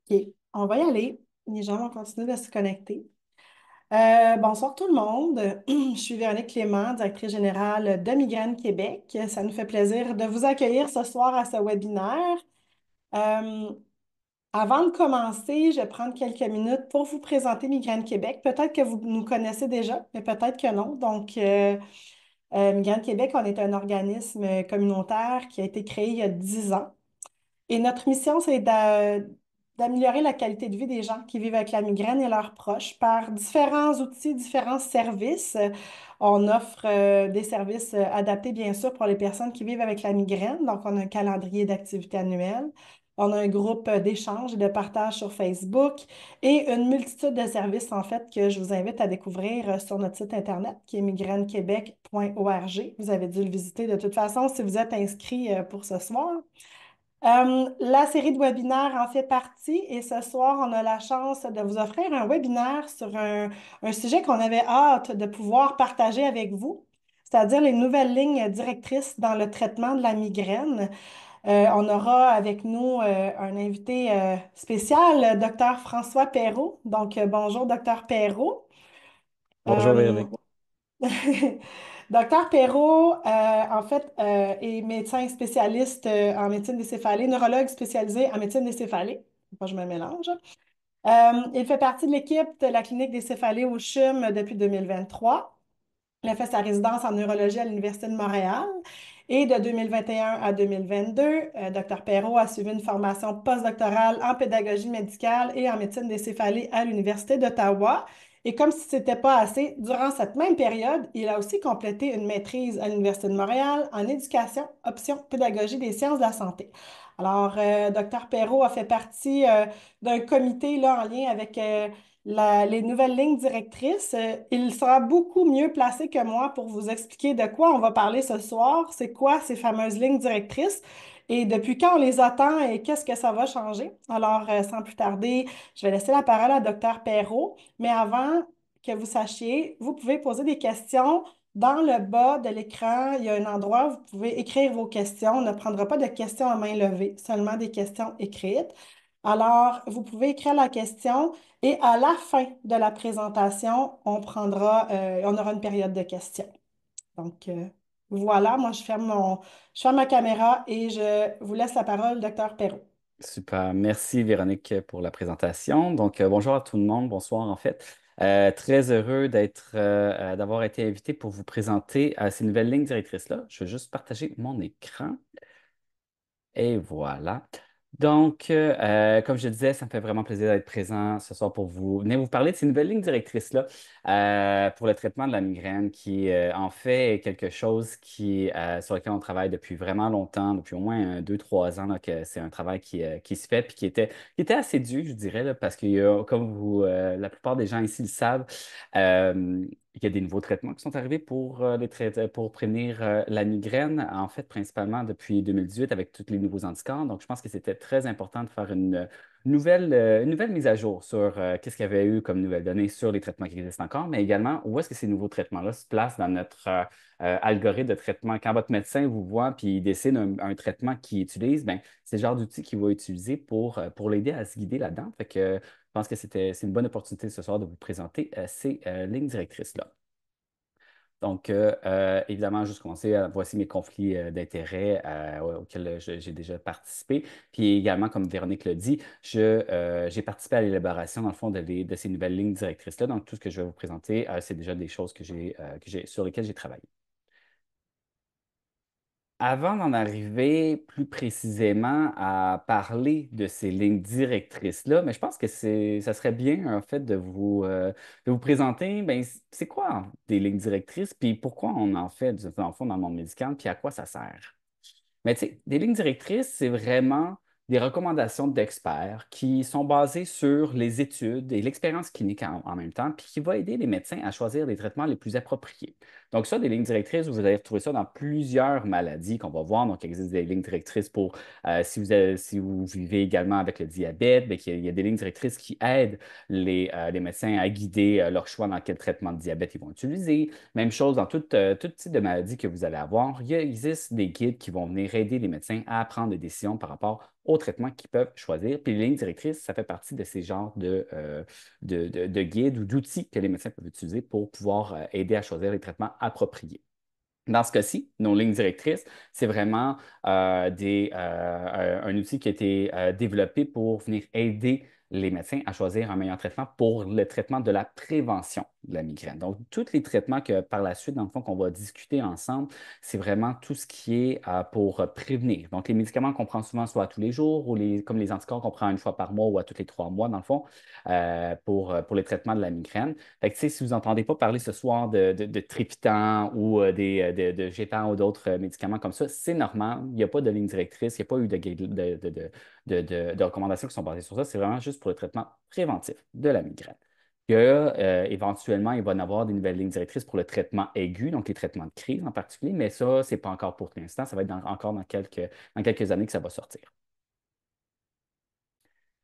OK, on va y aller. Les gens vont continuer de se connecter. Bonsoir tout le monde. Je suis Véronique Clément, directrice générale de Migraine Québec. Ça nous fait plaisir de vous accueillir ce soir à ce webinaire. Euh, Avant de commencer, je vais prendre quelques minutes pour vous présenter Migraine Québec. Peut-être que vous nous connaissez déjà, mais peut-être que non. Migraine Québec, on est un organisme communautaire qui a été créé il y a 10 ans. Et notre mission, c'est d'améliorer la qualité de vie des gens qui vivent avec la migraine et leurs proches par différents outils, différents services. On offre des services adaptés, bien sûr, pour les personnes qui vivent avec la migraine. Donc, on a un calendrier d'activités annuelles. On a un groupe d'échange et de partage sur Facebook et une multitude de services, en fait, que je vous invite à découvrir sur notre site Internet qui est migrainequebec.org. Vous avez dû le visiter de toute façon si vous êtes inscrit pour ce soir. La série de webinaires en fait partie et ce soir, on a la chance de vous offrir un webinaire sur un sujet qu'on avait hâte de pouvoir partager avec vous, c'est-à-dire les nouvelles lignes directrices dans le traitement de la migraine. On aura avec nous un invité spécial, le docteur François Perrault. Donc, bonjour, docteur Perrault. Bonjour Euh, Véronique. Docteur Perrault, en fait, est médecin spécialiste en médecine des céphalées, neurologue spécialisé en médecine des céphalées. Faut pas que je me mélange. Il fait partie de l'équipe de la clinique des céphalées au CHUM depuis 2023. Il a fait sa résidence en neurologie à l'Université de Montréal. Et de 2021 à 2022, Dr Perrault a suivi une formation postdoctorale en pédagogie médicale et en médecine des céphalées à l'Université d'Ottawa. Et comme si ce n'était pas assez, durant cette même période, il a aussi complété une maîtrise à l'Université de Montréal en éducation, option pédagogie des sciences de la santé. Alors, Dr Perrault a fait partie d'un comité là, en lien avec les nouvelles lignes directrices. Il sera beaucoup mieux placé que moi pour vous expliquer de quoi on va parler ce soir, c'est quoi ces fameuses lignes directrices et depuis quand on les attend et qu'est-ce que ça va changer. Alors, sans plus tarder, je vais laisser la parole à Dr Perrault, mais avant que vous sachiez, vous pouvez poser des questions. Dans le bas de l'écran, il y a un endroit où vous pouvez écrire vos questions. On ne prendra pas de questions à main levée, seulement des questions écrites. Alors, vous pouvez écrire la question et à la fin de la présentation, on aura une période de questions. Donc, voilà, moi, je ferme ma caméra et je vous laisse la parole, docteur Perrault. Super. Merci Véronique pour la présentation. Bonjour à tout le monde. Bonsoir en fait. Très heureux d'avoir été invité pour vous présenter ces nouvelles lignes directrices-là. Je vais juste partager mon écran. Et voilà. Comme je disais, ça me fait vraiment plaisir d'être présent ce soir pour vous venir vous parler de ces nouvelles lignes directrices-là pour le traitement de la migraine, qui en fait est quelque chose sur lequel on travaille depuis vraiment longtemps, depuis au moins 2, 3 ans, là, que c'est un travail qui se fait, puis qui était assez dur, je dirais, là, parce que comme la plupart des gens ici le savent, il y a des nouveaux traitements qui sont arrivés pour prévenir la migraine, en fait, principalement depuis 2018 avec tous les nouveaux anticorps. Donc, je pense que c'était très important de faire une nouvelle mise à jour sur qu'est-ce qu'il y avait eu comme nouvelles données sur les traitements qui existent encore, mais également où est-ce que ces nouveaux traitements-là se placent dans notre algorithme de traitement. Quand votre médecin vous voit puis il décide un traitement qu'il utilise, ben, c'est le genre d'outil qu'il va utiliser pour l'aider à se guider là-dedans. Fait que je pense que c'est une bonne opportunité ce soir de vous présenter ces lignes directrices-là. Évidemment, juste commencer, voici mes conflits d'intérêts auxquels j'ai déjà participé. Puis également, comme Véronique l'a dit, j'ai participé à l'élaboration, dans le fond, de ces nouvelles lignes directrices-là. Donc, tout ce que je vais vous présenter, c'est déjà des choses sur lesquelles j'ai travaillé. Avant d'en arriver plus précisément à parler de ces lignes directrices-là, mais je pense que ça serait bien en fait de vous présenter, ben, c'est quoi des lignes directrices, puis pourquoi on en fait dans le fond dans le monde médical, puis à quoi ça sert. Mais tu sais, des lignes directrices, c'est vraiment des recommandations d'experts qui sont basées sur les études et l'expérience clinique en même temps, puis qui va aider les médecins à choisir les traitements les plus appropriés. Donc ça, des lignes directrices, vous allez retrouver ça dans plusieurs maladies qu'on va voir. Donc, il existe des lignes directrices pour si vous vivez également avec le diabète, bien, il y a des lignes directrices qui aident les médecins à guider leur choix dans quel traitement de diabète ils vont utiliser. Même chose dans tout type de maladie que vous allez avoir. Il existe des guides qui vont venir aider les médecins à prendre des décisions par rapport aux traitements qu'ils peuvent choisir. Puis les lignes directrices, ça fait partie de ces genres de guides ou d'outils que les médecins peuvent utiliser pour pouvoir aider à choisir les traitements appropriés. Dans ce cas-ci, nos lignes directrices, c'est vraiment un outil qui a été développé pour venir aider les médecins à choisir un meilleur traitement pour le traitement de la prévention de la migraine. Donc, tous les traitements que par la suite, dans le fond, qu'on va discuter ensemble, c'est vraiment tout ce qui est pour prévenir. Donc, les médicaments qu'on prend souvent soit à tous les jours ou comme les anticorps qu'on prend une fois par mois ou à tous les 3 mois, dans le fond, pour les traitements de la migraine. Fait que, tu sais, si vous n'entendez pas parler ce soir de Tripitant ou de Gépan ou d'autres médicaments comme ça, c'est normal. Il n'y a pas de ligne directrice, il n'y a pas eu de recommandations qui sont basées sur ça. C'est vraiment juste pour le traitement préventif de la migraine. Que, éventuellement, il va y en avoir des nouvelles lignes directrices pour le traitement aigu, donc les traitements de crise en particulier, mais ça, ce n'est pas encore pour l'instant. Ça va être encore dans quelques années que ça va sortir.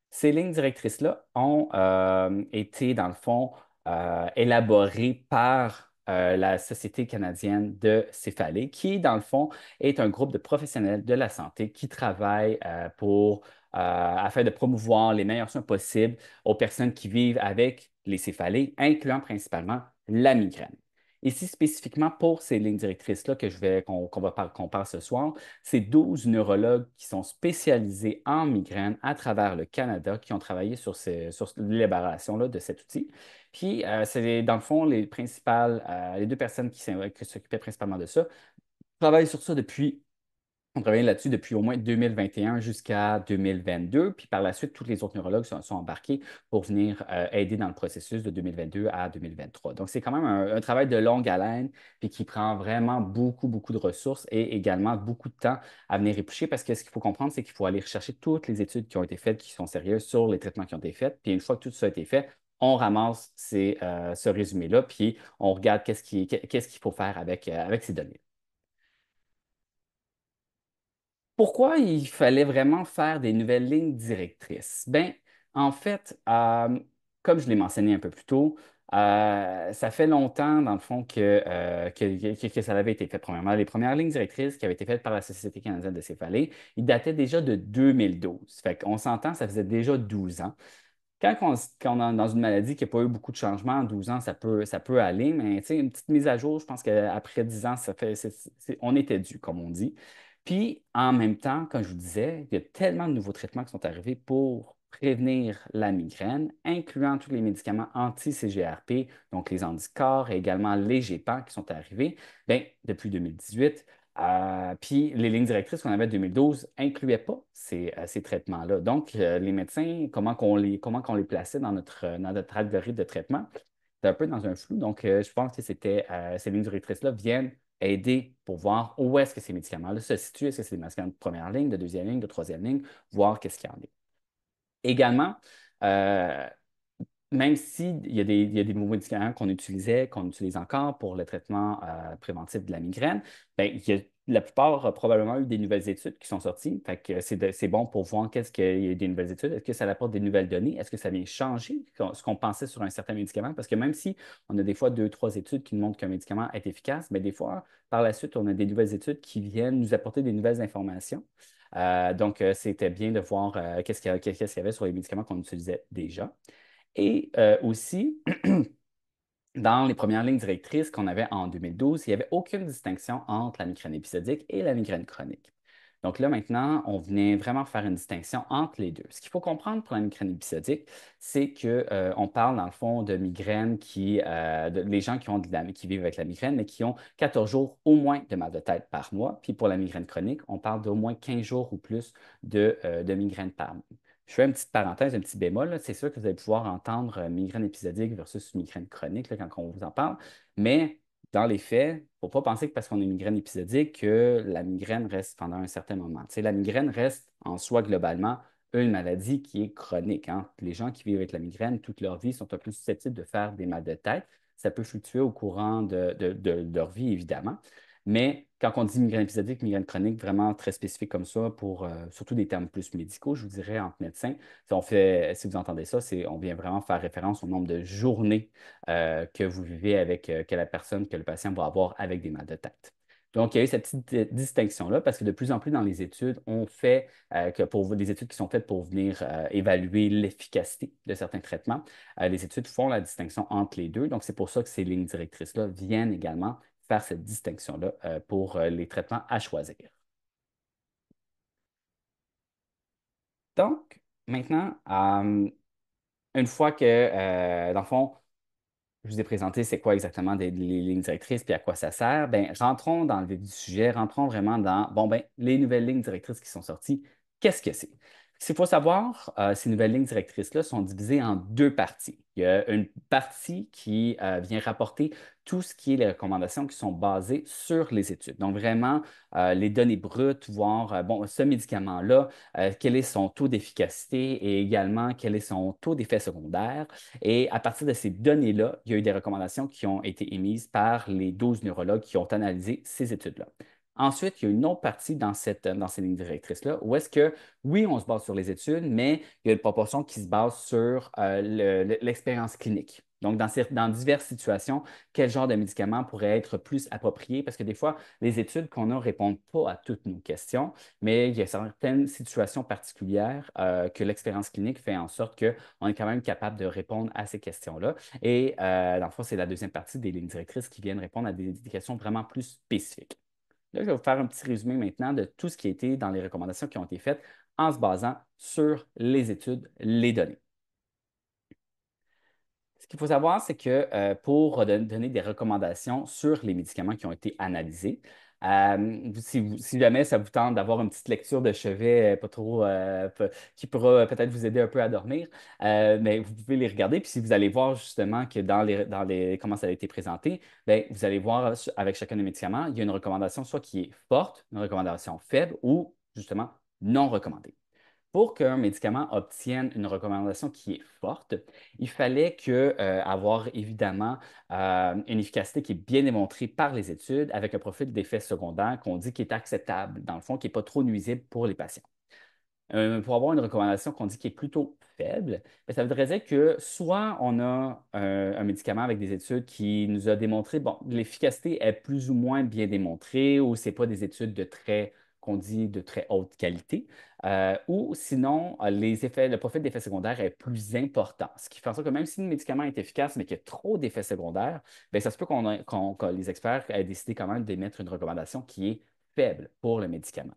Ces lignes directrices-là ont été, dans le fond, élaborées par la Société canadienne de céphalée, qui, dans le fond, est un groupe de professionnels de la santé qui travaillent afin de promouvoir les meilleurs soins possibles aux personnes qui vivent avec les céphalées, incluant principalement la migraine. Ici, spécifiquement pour ces lignes directrices-là qu'on parle ce soir, c'est 12 neurologues qui sont spécialisés en migraine à travers le Canada qui ont travaillé sur l'élaboration là, de cet outil. Puis, c'est dans le fond les deux personnes qui s'occupaient principalement de ça travaillent sur ça depuis on travaille là-dessus depuis au moins 2021 jusqu'à 2022. Puis par la suite, tous les autres neurologues sont embarqués pour venir aider dans le processus de 2022 à 2023. Donc, c'est quand même un travail de longue haleine, puis qui prend vraiment beaucoup, beaucoup de ressources et également beaucoup de temps à venir éplucher parce que ce qu'il faut comprendre, c'est qu'il faut aller rechercher toutes les études qui ont été faites, qui sont sérieuses sur les traitements qui ont été faits. Puis une fois que tout ça a été fait, on ramasse ce résumé-là, puis on regarde qu'est-ce qu'il faut faire avec ces données. Pourquoi il fallait vraiment faire des nouvelles lignes directrices? Bien, en fait, comme je l'ai mentionné un peu plus tôt, ça fait longtemps, dans le fond, que ça avait été fait. Premièrement, les premières lignes directrices qui avaient été faites par la Société canadienne de céphalée, ils dataient déjà de 2012. Fait qu'on s'entend, ça faisait déjà 12 ans. Quand on est dans une maladie qui n'a pas eu beaucoup de changements en 12 ans, ça peut aller, mais tu sais, une petite mise à jour, je pense qu'après 10 ans, on était dû, comme on dit. Puis, en même temps, comme je vous disais, il y a tellement de nouveaux traitements qui sont arrivés pour prévenir la migraine, incluant tous les médicaments anti-CGRP, donc les anticorps et également les GEPAN qui sont arrivés. Bien, depuis 2018, puis les lignes directrices qu'on avait en 2012 n'incluaient pas ces traitements-là. Donc, les médecins, comment qu'on les plaçait dans notre algorithme de traitement, c'est un peu dans un flou. Donc, je pense que ces lignes directrices-là viennent aider pour voir où est-ce que ces médicaments-là se situent. Est-ce que c'est des médicaments de première ligne, de deuxième ligne, de troisième ligne, voir qu'est-ce qu'il y en est. Également, euh, même s'il y a des nouveaux médicaments qu'on utilise encore pour le traitement préventif de la migraine, ben, la plupart ont probablement eu des nouvelles études qui sont sorties. Fait que c'est bon pour voir qu'est-ce qu'il y a des nouvelles études. Est-ce que ça apporte des nouvelles données? Est-ce que ça vient changer ce qu'on pensait sur un certain médicament? Parce que même si on a des fois deux, trois études qui nous montrent qu'un médicament est efficace, mais des fois, par la suite, on a des nouvelles études qui viennent nous apporter des nouvelles informations. Donc, c'était bien de voir qu'est-ce qu'il y avait sur les médicaments qu'on utilisait déjà. Et aussi, dans les premières lignes directrices qu'on avait en 2012, il n'y avait aucune distinction entre la migraine épisodique et la migraine chronique. Donc là, maintenant, on venait vraiment faire une distinction entre les deux. Ce qu'il faut comprendre pour la migraine épisodique, c'est qu'on parle, dans le fond, de migraine les gens qui vivent avec la migraine, mais qui ont 14 jours au moins de mal de tête par mois. Puis pour la migraine chronique, on parle d'au moins 15 jours ou plus de migraine par mois. Je fais une petite parenthèse, un petit bémol, là. C'est sûr que vous allez pouvoir entendre migraine épisodique versus migraine chronique là, quand on vous en parle, mais dans les faits, il ne faut pas penser que parce qu'on a une migraine épisodique, que la migraine reste pendant un certain moment. Tu sais, la migraine reste en soi globalement une maladie qui est chronique, hein. Les gens qui vivent avec la migraine toute leur vie sont un peu susceptibles de faire des mal de tête. Ça peut fluctuer au courant de leur vie, évidemment. Mais quand on dit migraine épisodique, migraine chronique, vraiment très spécifique comme ça, pour surtout des termes plus médicaux, je vous dirais, entre médecins, si vous entendez ça, on vient vraiment faire référence au nombre de journées que vous vivez que la personne, que le patient va avoir avec des mal de tête. Donc, il y a eu cette petite distinction-là parce que de plus en plus dans les études, on fait que pour des études qui sont faites pour venir évaluer l'efficacité de certains traitements, les études font la distinction entre les deux. Donc, c'est pour ça que ces lignes directrices-là viennent également faire cette distinction-là pour les traitements à choisir. Donc, maintenant, une fois que, dans le fond, je vous ai présenté c'est quoi exactement les lignes directrices puis à quoi ça sert, ben, rentrons dans le vif du sujet, rentrons vraiment dans, bon, ben, les nouvelles lignes directrices qui sont sorties, qu'est-ce que c'est? Ce qu'il faut savoir, ces nouvelles lignes directrices-là sont divisées en deux parties. Il y a une partie qui vient rapporter tout ce qui est les recommandations qui sont basées sur les études. Donc, vraiment, les données brutes, voir, bon, ce médicament-là, quel est son taux d'efficacité et également quel est son taux d'effet secondaire. Et à partir de ces données-là, il y a eu des recommandations qui ont été émises par les 12 neurologues qui ont analysé ces études-là. Ensuite, il y a une autre partie dans ces lignes directrices-là où est-ce que, oui, on se base sur les études, mais il y a une proportion qui se base sur l'expérience clinique. Donc, dans diverses situations, quel genre de médicament pourrait être plus approprié? Parce que des fois, les études qu'on a ne répondent pas à toutes nos questions, mais il y a certaines situations particulières que l'expérience clinique fait en sorte qu'on est quand même capable de répondre à ces questions-là. Et dans le fond, c'est la deuxième partie des lignes directrices qui viennent répondre à des questions vraiment plus spécifiques. Là, je vais vous faire un petit résumé maintenant de tout ce qui a été dans les recommandations qui ont été faites en se basant sur les études, les données. Ce qu'il faut savoir, c'est que pour donner des recommandations sur les médicaments qui ont été analysés, si jamais ça vous tente d'avoir une petite lecture de chevet pas trop, qui pourra peut-être vous aider un peu à dormir, mais vous pouvez les regarder. Puis si vous allez voir justement que comment ça a été présenté, bien, vous allez voir avec chacun des médicaments, il y a une recommandation soit qui est forte, une recommandation faible ou justement non recommandée. Pour qu'un médicament obtienne une recommandation qui est forte, il fallait avoir évidemment une efficacité qui est bien démontrée par les études avec un profil d'effet secondaire qu'on dit qui est acceptable, dans le fond, qui n'est pas trop nuisible pour les patients. Pour avoir une recommandation qu'on dit qui est plutôt faible, ben, ça voudrait dire que soit on a un médicament avec des études qui nous a démontré, bon, l'efficacité est plus ou moins bien démontrée ou ce n'est pas des études qu'on dit de très haute qualité, ou sinon, le profil d'effets secondaires est plus important. Ce qui fait en sorte que même si le médicament est efficace, mais qu'il y a trop d'effets secondaires, ben, ça se peut que les experts aient décidé quand même d'émettre une recommandation qui est faible pour le médicament.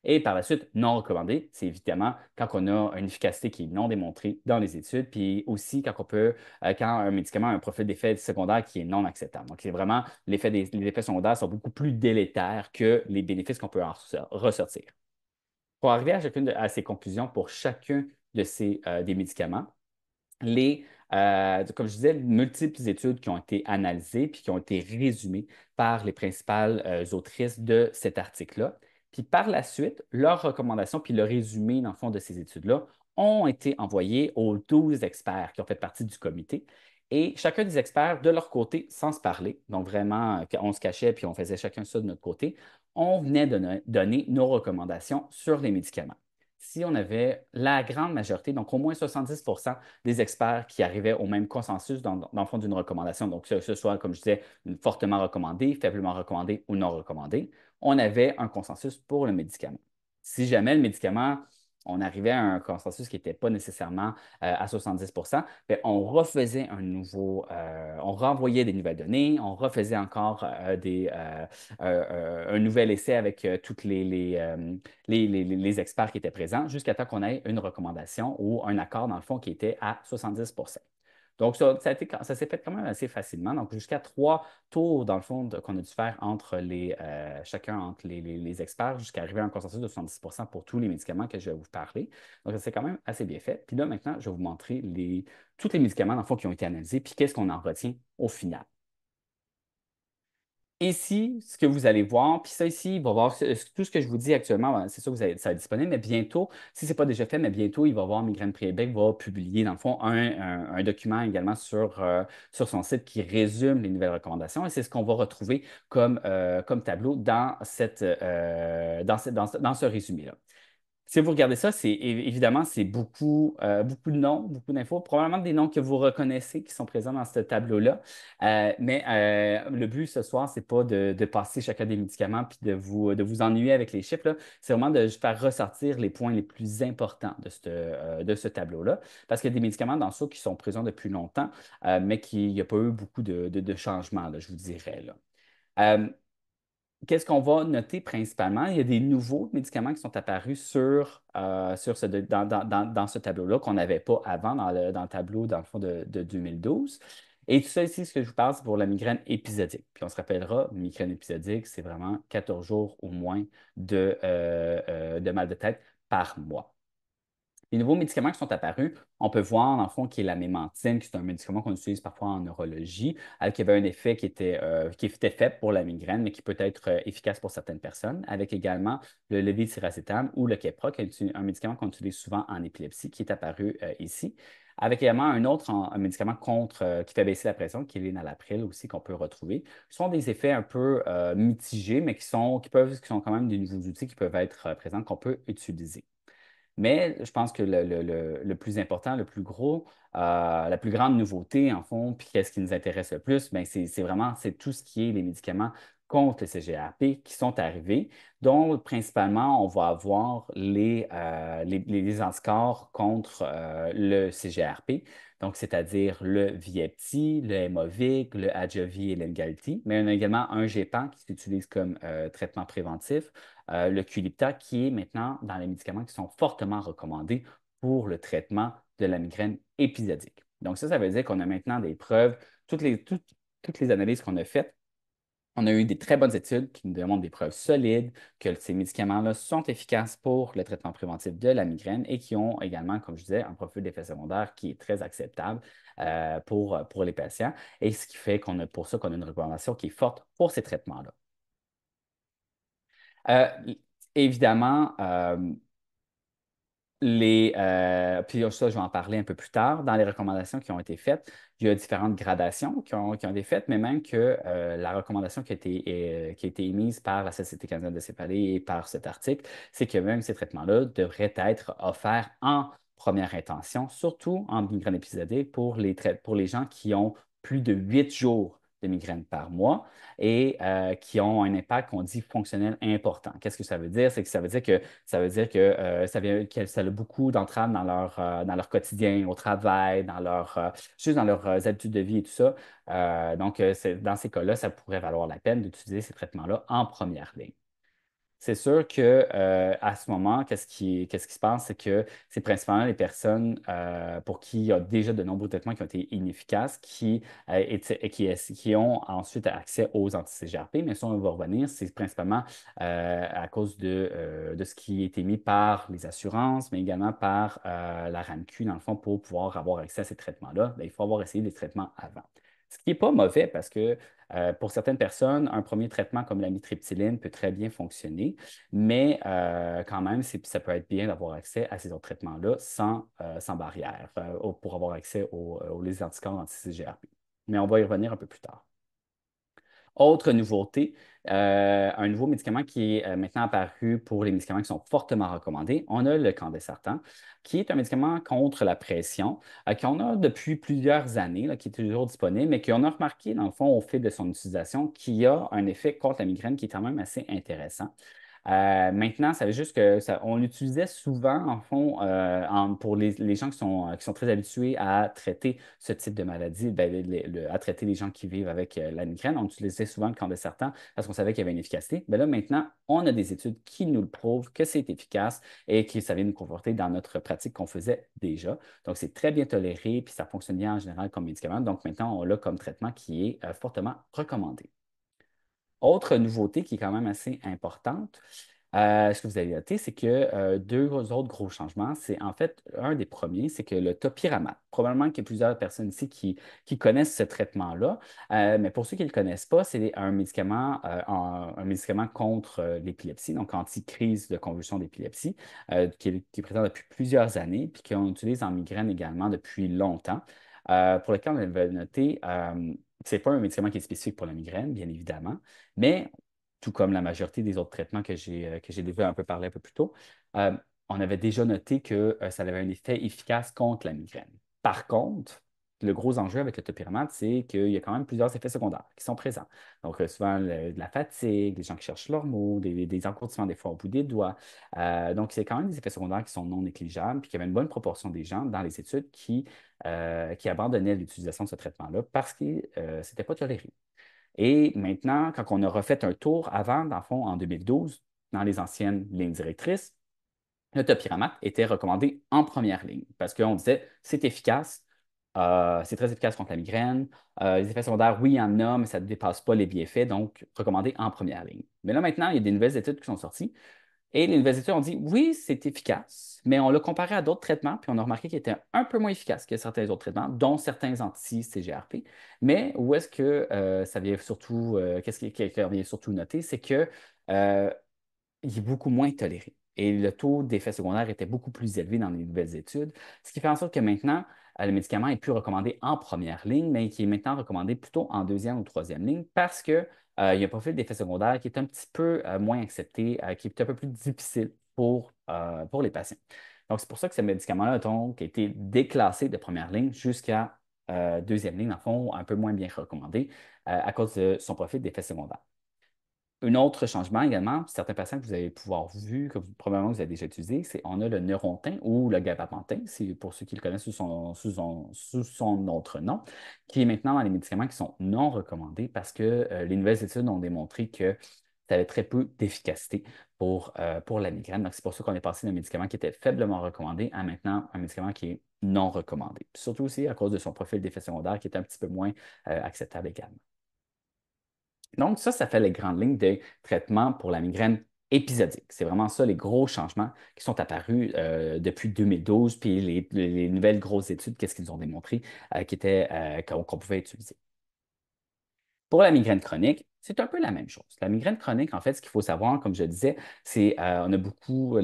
Et par la suite, non recommandé, c'est évidemment quand on a une efficacité qui est non démontrée dans les études, puis aussi quand un médicament a un profil d'effet secondaire qui est non acceptable. Donc, c'est vraiment les effets secondaires sont beaucoup plus délétères que les bénéfices qu'on peut en ressortir. Pour arriver à ces conclusions pour chacun des médicaments, comme je disais, multiples études qui ont été analysées puis qui ont été résumées par les principales autrices de cet article-là. Puis par la suite, leurs recommandations puis le résumé, dans le fond, de ces études-là ont été envoyés aux 12 experts qui ont fait partie du comité. Et chacun des experts, de leur côté, sans se parler, donc vraiment, on se cachait puis on faisait chacun ça de notre côté, on venait de donner nos recommandations sur les médicaments. Si on avait la grande majorité, donc au moins 70 des experts qui arrivaient au même consensus dans le fond d'une recommandation, donc que ce soit, comme je disais, fortement recommandé, faiblement recommandé ou non recommandé, on avait un consensus pour le médicament. Si jamais le médicament, on arrivait à un consensus qui n'était pas nécessairement à 70 bien, on renvoyait des nouvelles données, on refaisait encore un nouvel essai avec tous les experts qui étaient présents jusqu'à temps qu'on ait une recommandation ou un accord, dans le fond, qui était à 70. Donc, ça s'est fait quand même assez facilement. Donc, jusqu'à 3 tours, dans le fond, qu'on a dû faire chacun entre les experts jusqu'à arriver à un consensus de 70 pour tous les médicaments que je vais vous parler. Donc, ça s'est quand même assez bien fait. Puis là, maintenant, je vais vous montrer tous les médicaments, dans le fond, qui ont été analysés, puis qu'est-ce qu'on en retient au final. Ici, ce que vous allez voir, puis ça ici, il va voir tout ce que je vous dis actuellement, c'est sûr que ça va être disponible, mais bientôt, si ce n'est pas déjà fait, mais bientôt, il va voir Migraine Québec va publier, dans le fond, un document également sur son site qui résume les nouvelles recommandations. Et c'est ce qu'on va retrouver comme tableau dans ce résumé-là. Si vous regardez ça, évidemment, c'est beaucoup de noms, beaucoup d'infos, probablement des noms que vous reconnaissez qui sont présents dans ce tableau-là. Mais le but ce soir, c'est pas de passer chacun des médicaments puis de vous ennuyer avec les chiffres, là. C'est vraiment de faire ressortir les points les plus importants de ce tableau-là. Parce qu'il y a des médicaments dans ça qui sont présents depuis longtemps, mais qu'il n'y a pas eu beaucoup de changements, là, je vous dirais, là. Euh, Qu'est-ce qu'on va noter principalement? Il y a des nouveaux médicaments qui sont apparus dans ce tableau-là qu'on n'avait pas avant dans le tableau, dans le fond, de 2012. Et tout ça ici, ce que je vous parle, c'est pour la migraine épisodique. Puis on se rappellera, migraine épisodique, c'est vraiment 14 jours au moins de mal de tête par mois. Les nouveaux médicaments qui sont apparus, on peut voir, dans le fond, qui est la mémantine, qui est un médicament qu'on utilise parfois en neurologie, qui avait un effet qui était fait pour la migraine, mais qui peut être efficace pour certaines personnes, avec également le lévétiracétam ou le Keppra, qui est un médicament qu'on utilise souvent en épilepsie, qui est apparu ici. Avec également un médicament qui fait baisser la pression, qui est l'enalapril aussi, qu'on peut retrouver. Ce sont des effets un peu mitigés, mais qui sont quand même des nouveaux outils qui peuvent être présents, qu'on peut utiliser. Mais je pense que le plus important, le plus gros, la plus grande nouveauté, en fond, puis qu'est-ce qui nous intéresse le plus, ben, c'est tout ce qui est les médicaments contre le CGRP qui sont arrivés, dont principalement, on va avoir les anticorps contre le CGRP, donc c'est-à-dire le Vyepti, le Aimovig, le Ajovy et l'Emgalti, mais on a également un GEPAN qui s'utilise comme traitement préventif, le Qulipta, qui est maintenant dans les médicaments qui sont fortement recommandés pour le traitement de la migraine épisodique. Donc ça veut dire qu'on a maintenant des preuves, toutes les analyses qu'on a faites, on a eu des très bonnes études qui nous démontrent des preuves solides que ces médicaments-là sont efficaces pour le traitement préventif de la migraine et qui ont également, comme je disais, un profil d'effet secondaire qui est très acceptable pour les patients. Et ce qui fait qu'on a pour ça qu'on a une recommandation qui est forte pour ces traitements-là. Euh, Évidemment, puis ça, je vais en parler un peu plus tard. Dans les recommandations qui ont été faites, il y a différentes gradations qui ont été faites, mais même que la recommandation qui a été émise par la Société canadienne de céphalée et par cet article, c'est que même ces traitements-là devraient être offerts en première intention, surtout en migraine épisodique pour les gens qui ont plus de 8 jours de migraine par mois et qui ont un impact qu'on dit fonctionnel important. Qu'est-ce que ça veut dire? C'est que ça veut dire que ça a beaucoup d'entraves dans leur quotidien, au travail, juste dans leurs habitudes de vie et tout ça. Donc, dans ces cas-là, ça pourrait valoir la peine d'utiliser ces traitements-là en première ligne. C'est sûr que à ce moment, qu'est-ce qui se passe, c'est que c'est principalement les personnes pour qui il y a déjà de nombreux traitements qui ont été inefficaces, qui ont ensuite accès aux anti-CGRP. Mais ça, on va revenir, c'est principalement à cause de ce qui a été mis par les assurances, mais également par la RAMQ, dans le fond, pour pouvoir avoir accès à ces traitements-là. Ben, il faut avoir essayé les traitements avant. Ce qui n'est pas mauvais parce que pour certaines personnes, un premier traitement comme la mitriptyline peut très bien fonctionner, mais quand même, ça peut être bien d'avoir accès à ces autres traitements-là sans barrière pour avoir accès aux anticorps anti-CGRP. Mais on va y revenir un peu plus tard. Autre nouveauté, un nouveau médicament qui est maintenant apparu pour les médicaments qui sont fortement recommandés. On a le candesartan, qui est un médicament contre la pression, qu'on a depuis plusieurs années, là, qui est toujours disponible, mais qu'on a remarqué, dans le fond, au fil de son utilisation, qui a un effet contre la migraine qui est quand même assez intéressant. Maintenant, ça veut juste que on l'utilisait souvent, en fond, pour les gens qui sont très habitués à traiter ce type de maladie, ben, à traiter les gens qui vivent avec la migraine. On utilisait souvent le candesartan parce qu'on savait qu'il y avait une efficacité. Mais là, maintenant, on a des études qui nous le prouvent que c'est efficace et que ça vient nous conforter dans notre pratique qu'on faisait déjà. Donc, c'est très bien toléré, puis ça fonctionne bien en général comme médicament. Donc, maintenant, on l'a comme traitement qui est fortement recommandé. Autre nouveauté qui est quand même assez importante, ce que vous avez noté, c'est que deux autres gros changements, c'est en fait un des premiers, c'est que le topiramate. Probablement qu'il y a plusieurs personnes ici qui connaissent ce traitement-là, mais pour ceux qui ne le connaissent pas, c'est un médicament contre l'épilepsie, donc anti-crise de convulsion d'épilepsie, qui est présent depuis plusieurs années, puis qu'on utilise en migraine également depuis longtemps. Pour lequel on avait noté, ce n'est pas un médicament qui est spécifique pour la migraine, bien évidemment, mais tout comme la majorité des autres traitements que j'ai déjà un peu parlé un peu plus tôt, on avait déjà noté que ça avait un effet efficace contre la migraine. Par contre, le gros enjeu avec le topiramate, c'est qu'il y a quand même plusieurs effets secondaires qui sont présents. Donc, souvent, de la fatigue, des gens qui cherchent leurs mots, des encourgissements des fois au bout des doigts. Donc, c'est quand même des effets secondaires qui sont non négligeables, puis qu'il y avait une bonne proportion des gens dans les études qui abandonnaient l'utilisation de ce traitement-là parce que ce n'était pas toléré. Et maintenant, quand on a refait un tour avant, dans le fond, en 2012, dans les anciennes lignes directrices, le topiramate était recommandé en première ligne parce qu'on disait c'est efficace, c'est très efficace contre la migraine. Les effets secondaires, oui, il y en a, mais ça ne dépasse pas les bienfaits, donc recommandé en première ligne. Mais là, maintenant, il y a des nouvelles études qui sont sorties et les nouvelles études ont dit oui, c'est efficace, mais on l'a comparé à d'autres traitements, puis on a remarqué qu'il était un peu moins efficace que certains autres traitements, dont certains anti-CGRP. Mais où est-ce que ça vient surtout, qu'est-ce qui revient surtout noter, c'est que euh, il est beaucoup moins toléré. Et le taux d'effets secondaires était beaucoup plus élevé dans les nouvelles études, ce qui fait en sorte que maintenant, le médicament est plus recommandé en première ligne, mais qui est maintenant recommandé plutôt en deuxième ou troisième ligne parce que, il y a un profil d'effet secondaire qui est un petit peu moins accepté, qui est un peu plus difficile pour les patients. Donc, c'est pour ça que ce médicament-là a donc été déclassé de première ligne jusqu'à deuxième ligne, dans le fond, un peu moins bien recommandé à cause de son profil d'effet secondaire. Un autre changement également, certains patients que vous allez pouvoir vu, que probablement vous avez déjà utilisé, c'est on a le Neurontin ou le gabapentin, c'est pour ceux qui le connaissent sous son autre nom, qui est maintenant dans les médicaments qui sont non recommandés parce que les nouvelles études ont démontré que ça avait très peu d'efficacité pour la migraine. Donc, c'est pour ça qu'on est passé d'un médicament qui était faiblement recommandé à maintenant un médicament qui est non recommandé. Puis surtout aussi à cause de son profil d'effet secondaire qui est un petit peu moins acceptable également. Donc, ça fait les grandes lignes des traitements pour la migraine épisodique. C'est vraiment ça, les gros changements qui sont apparus depuis 2012, puis les nouvelles grosses études, qu'est-ce qu'ils ont démontré qu'on pouvait utiliser. Pour la migraine chronique, c'est un peu la même chose. La migraine chronique, en fait, ce qu'il faut savoir, comme je disais, c'est on a beaucoup,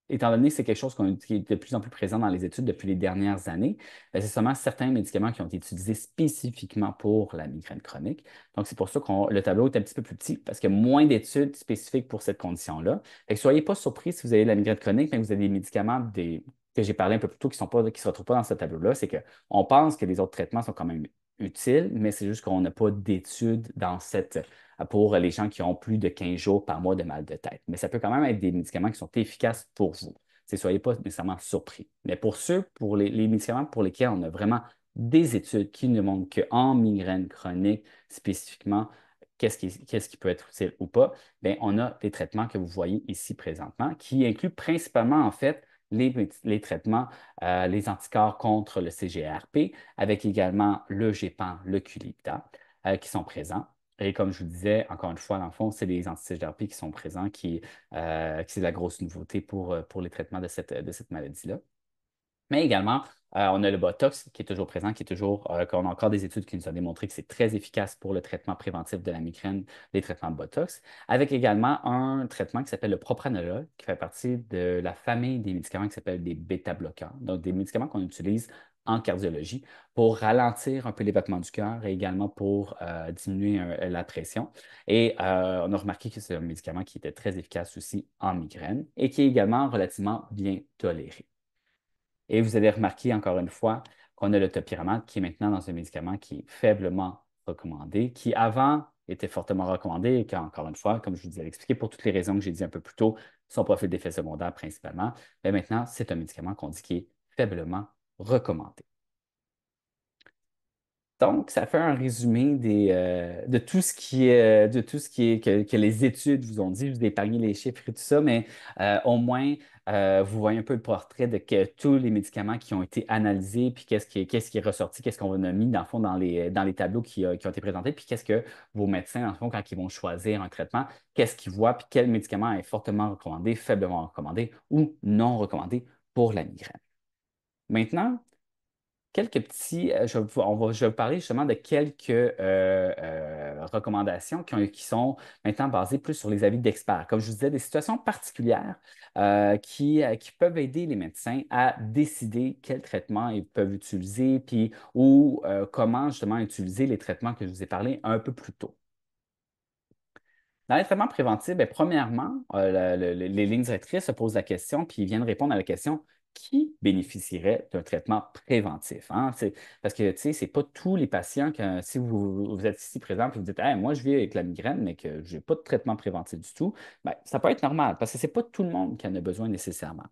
étant donné que c'est quelque chose qui est de plus en plus présent dans les études depuis les dernières années, c'est seulement certains médicaments qui ont été utilisés spécifiquement pour la migraine chronique. Donc, c'est pour ça que le tableau est un petit peu plus petit, parce qu'il y a moins d'études spécifiques pour cette condition-là. Fait que soyez pas surpris si vous avez de la migraine chronique, mais que vous avez des médicaments que j'ai parlé un peu plus tôt qui ne se retrouvent pas dans ce tableau-là. C'est qu'on pense que les autres traitements sont quand même utile, mais c'est juste qu'on n'a pas d'études pour les gens qui ont plus de 15 jours par mois de mal de tête. Mais ça peut quand même être des médicaments qui sont efficaces pour vous. Soyez pas nécessairement surpris. Mais pour les médicaments pour lesquels on a vraiment des études qui nous montrent qu'en migraine chronique spécifiquement, qu'est-ce qui peut être utile ou pas, bien, on a des traitements que vous voyez ici présentement qui incluent principalement en fait les traitements, les anticorps contre le CGRP, avec également le GEPAN, le QLIPTA, qui sont présents. Et comme je vous disais, encore une fois, dans le fond, c'est les anti-CGRP qui sont présents, qui c'est la grosse nouveauté pour les traitements de cette maladie-là. Mais également, on a le Botox qui est toujours présent, qu'on a encore des études qui nous ont démontré que c'est très efficace pour le traitement préventif de la migraine, les traitements de Botox, avec également un traitement qui s'appelle le propranolol, qui fait partie de la famille des médicaments qui s'appellent des bêta-bloquants, donc des médicaments qu'on utilise en cardiologie pour ralentir un peu les battements du cœur et également pour diminuer la pression. Et on a remarqué que c'est un médicament qui était très efficace aussi en migraine et qui est également relativement bien toléré. Et vous allez remarquer encore une fois qu'on a le topiramate qui est maintenant dans un médicament qui est faiblement recommandé, qui avant était fortement recommandé et qui, encore une fois, comme je vous ai expliqué, pour toutes les raisons que j'ai dit un peu plus tôt, son profil d'effet secondaire principalement, mais maintenant, c'est un médicament qu'on dit qui est faiblement recommandé. Donc, ça fait un résumé de tout ce qui est que les études vous ont dit. Je vous ai épargné les chiffres et tout ça, mais au moins, vous voyez un peu le portrait de tous les médicaments qui ont été analysés, puis qu'est-ce qui est ressorti, qu'est-ce qu'on a mis dans le fond dans les tableaux qui ont été présentés, puis qu'est-ce que vos médecins, dans le fond, quand ils vont choisir un traitement, qu'est-ce qu'ils voient, puis quel médicament est fortement recommandé, faiblement recommandé ou non recommandé pour la migraine. Maintenant, quelques petits, je vais vous parler justement de quelques recommandations qui sont maintenant basées plus sur les avis d'experts. Comme je vous disais, des situations particulières qui peuvent aider les médecins à décider quel traitement ils peuvent utiliser, puis ou comment justement utiliser les traitements que je vous ai parlé un peu plus tôt. Dans les traitements préventifs, bien, premièrement, les lignes directrices se posent la question, puis ils viennent répondre à la question qui bénéficierait d'un traitement préventif, hein? Parce que, tu sais, c'est pas tous les patients que, si vous êtes ici présent et vous dites, hey, moi, je vis avec la migraine, mais que je n'ai pas de traitement préventif du tout, bien, ça peut être normal parce que c'est pas tout le monde qui en a besoin nécessairement.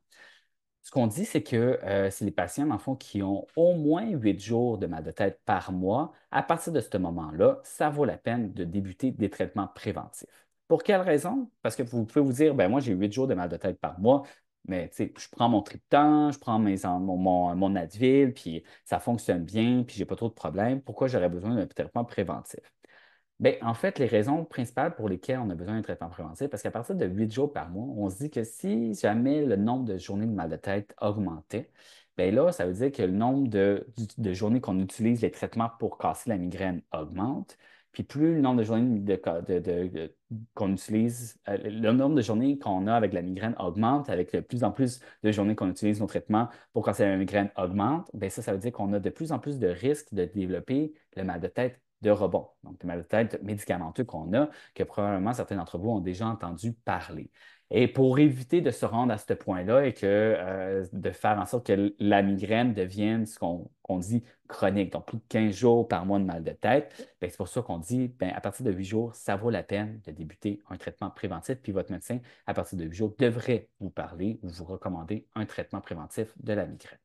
Ce qu'on dit, c'est que c'est les patients, dans le fond, qui ont au moins 8 jours de mal de tête par mois. À partir de ce moment-là, ça vaut la peine de débuter des traitements préventifs. Pour quelle raison? Parce que vous pouvez vous dire, ben moi, j'ai 8 jours de mal de tête par mois, mais tu sais, je prends mon triptan, je prends mon Advil, puis ça fonctionne bien, puis j'ai pas trop de problèmes. Pourquoi j'aurais besoin d'un traitement préventif? Bien, en fait, les raisons principales pour lesquelles on a besoin d'un traitement préventif, parce qu'à partir de 8 jours par mois, on se dit que si jamais le nombre de journées de mal de tête augmentait, bien là, ça veut dire que le nombre de journées qu'on utilise les traitements pour casser la migraine augmente. Puis plus le nombre de journées qu'on utilise, le nombre de journées qu'on a avec la migraine augmente, avec de plus en plus de journées qu'on utilise nos traitements pour casser la migraine augmente, bien ça veut dire qu'on a de plus en plus de risques de développer le mal de tête de rebond, donc de mal de tête médicamenteux qu'on a, que probablement certains d'entre vous ont déjà entendu parler. Et pour éviter de se rendre à ce point-là et de faire en sorte que la migraine devienne ce qu'on dit chronique, donc plus de 15 jours par mois de mal de tête, ben, c'est pour ça qu'on dit ben, à partir de 8 jours, ça vaut la peine de débuter un traitement préventif. Puis votre médecin, à partir de 8 jours, devrait vous parler ou vous recommander un traitement préventif de la migraine.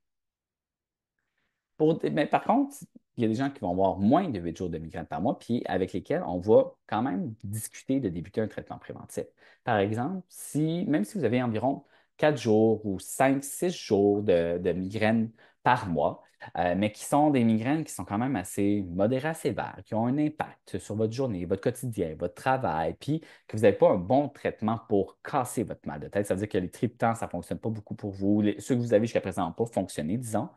Mais par contre, il y a des gens qui vont avoir moins de 8 jours de migraine par mois, puis avec lesquels on va quand même discuter de débuter un traitement préventif. Par exemple, même si vous avez environ 4 jours ou 5, 6 jours de migraine par mois, mais qui sont des migraines qui sont quand même assez modérées à sévères, qui ont un impact sur votre journée, votre quotidien, votre travail, puis que vous n'avez pas un bon traitement pour casser votre mal de tête. Ça veut dire que les triptans, ça ne fonctionne pas beaucoup pour vous. Ceux que vous avez jusqu'à présent n'ont pas fonctionné, disons.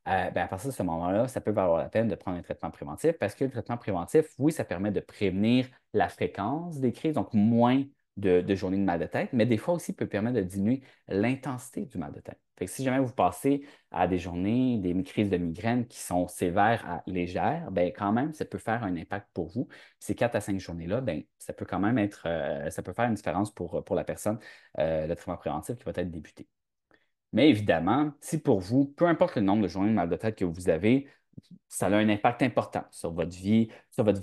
Ben, à partir de ce moment-là, ça peut valoir la peine de prendre un traitement préventif parce que le traitement préventif, oui, ça permet de prévenir la fréquence des crises, donc moins de journées de mal de tête, mais des fois aussi peut permettre de diminuer l'intensité du mal de tête. Fait que si jamais vous passez à des journées, des crises de migraine qui sont sévères à légères, ben, quand même, ça peut faire un impact pour vous. Ces 4 à 5 journées-là, ben, ça peut quand même ça peut faire une différence pour la personne, le traitement préventif qui va être débuté. Mais évidemment, si pour vous, peu importe le nombre de journées de mal de tête que vous avez, ça a un impact important sur votre vie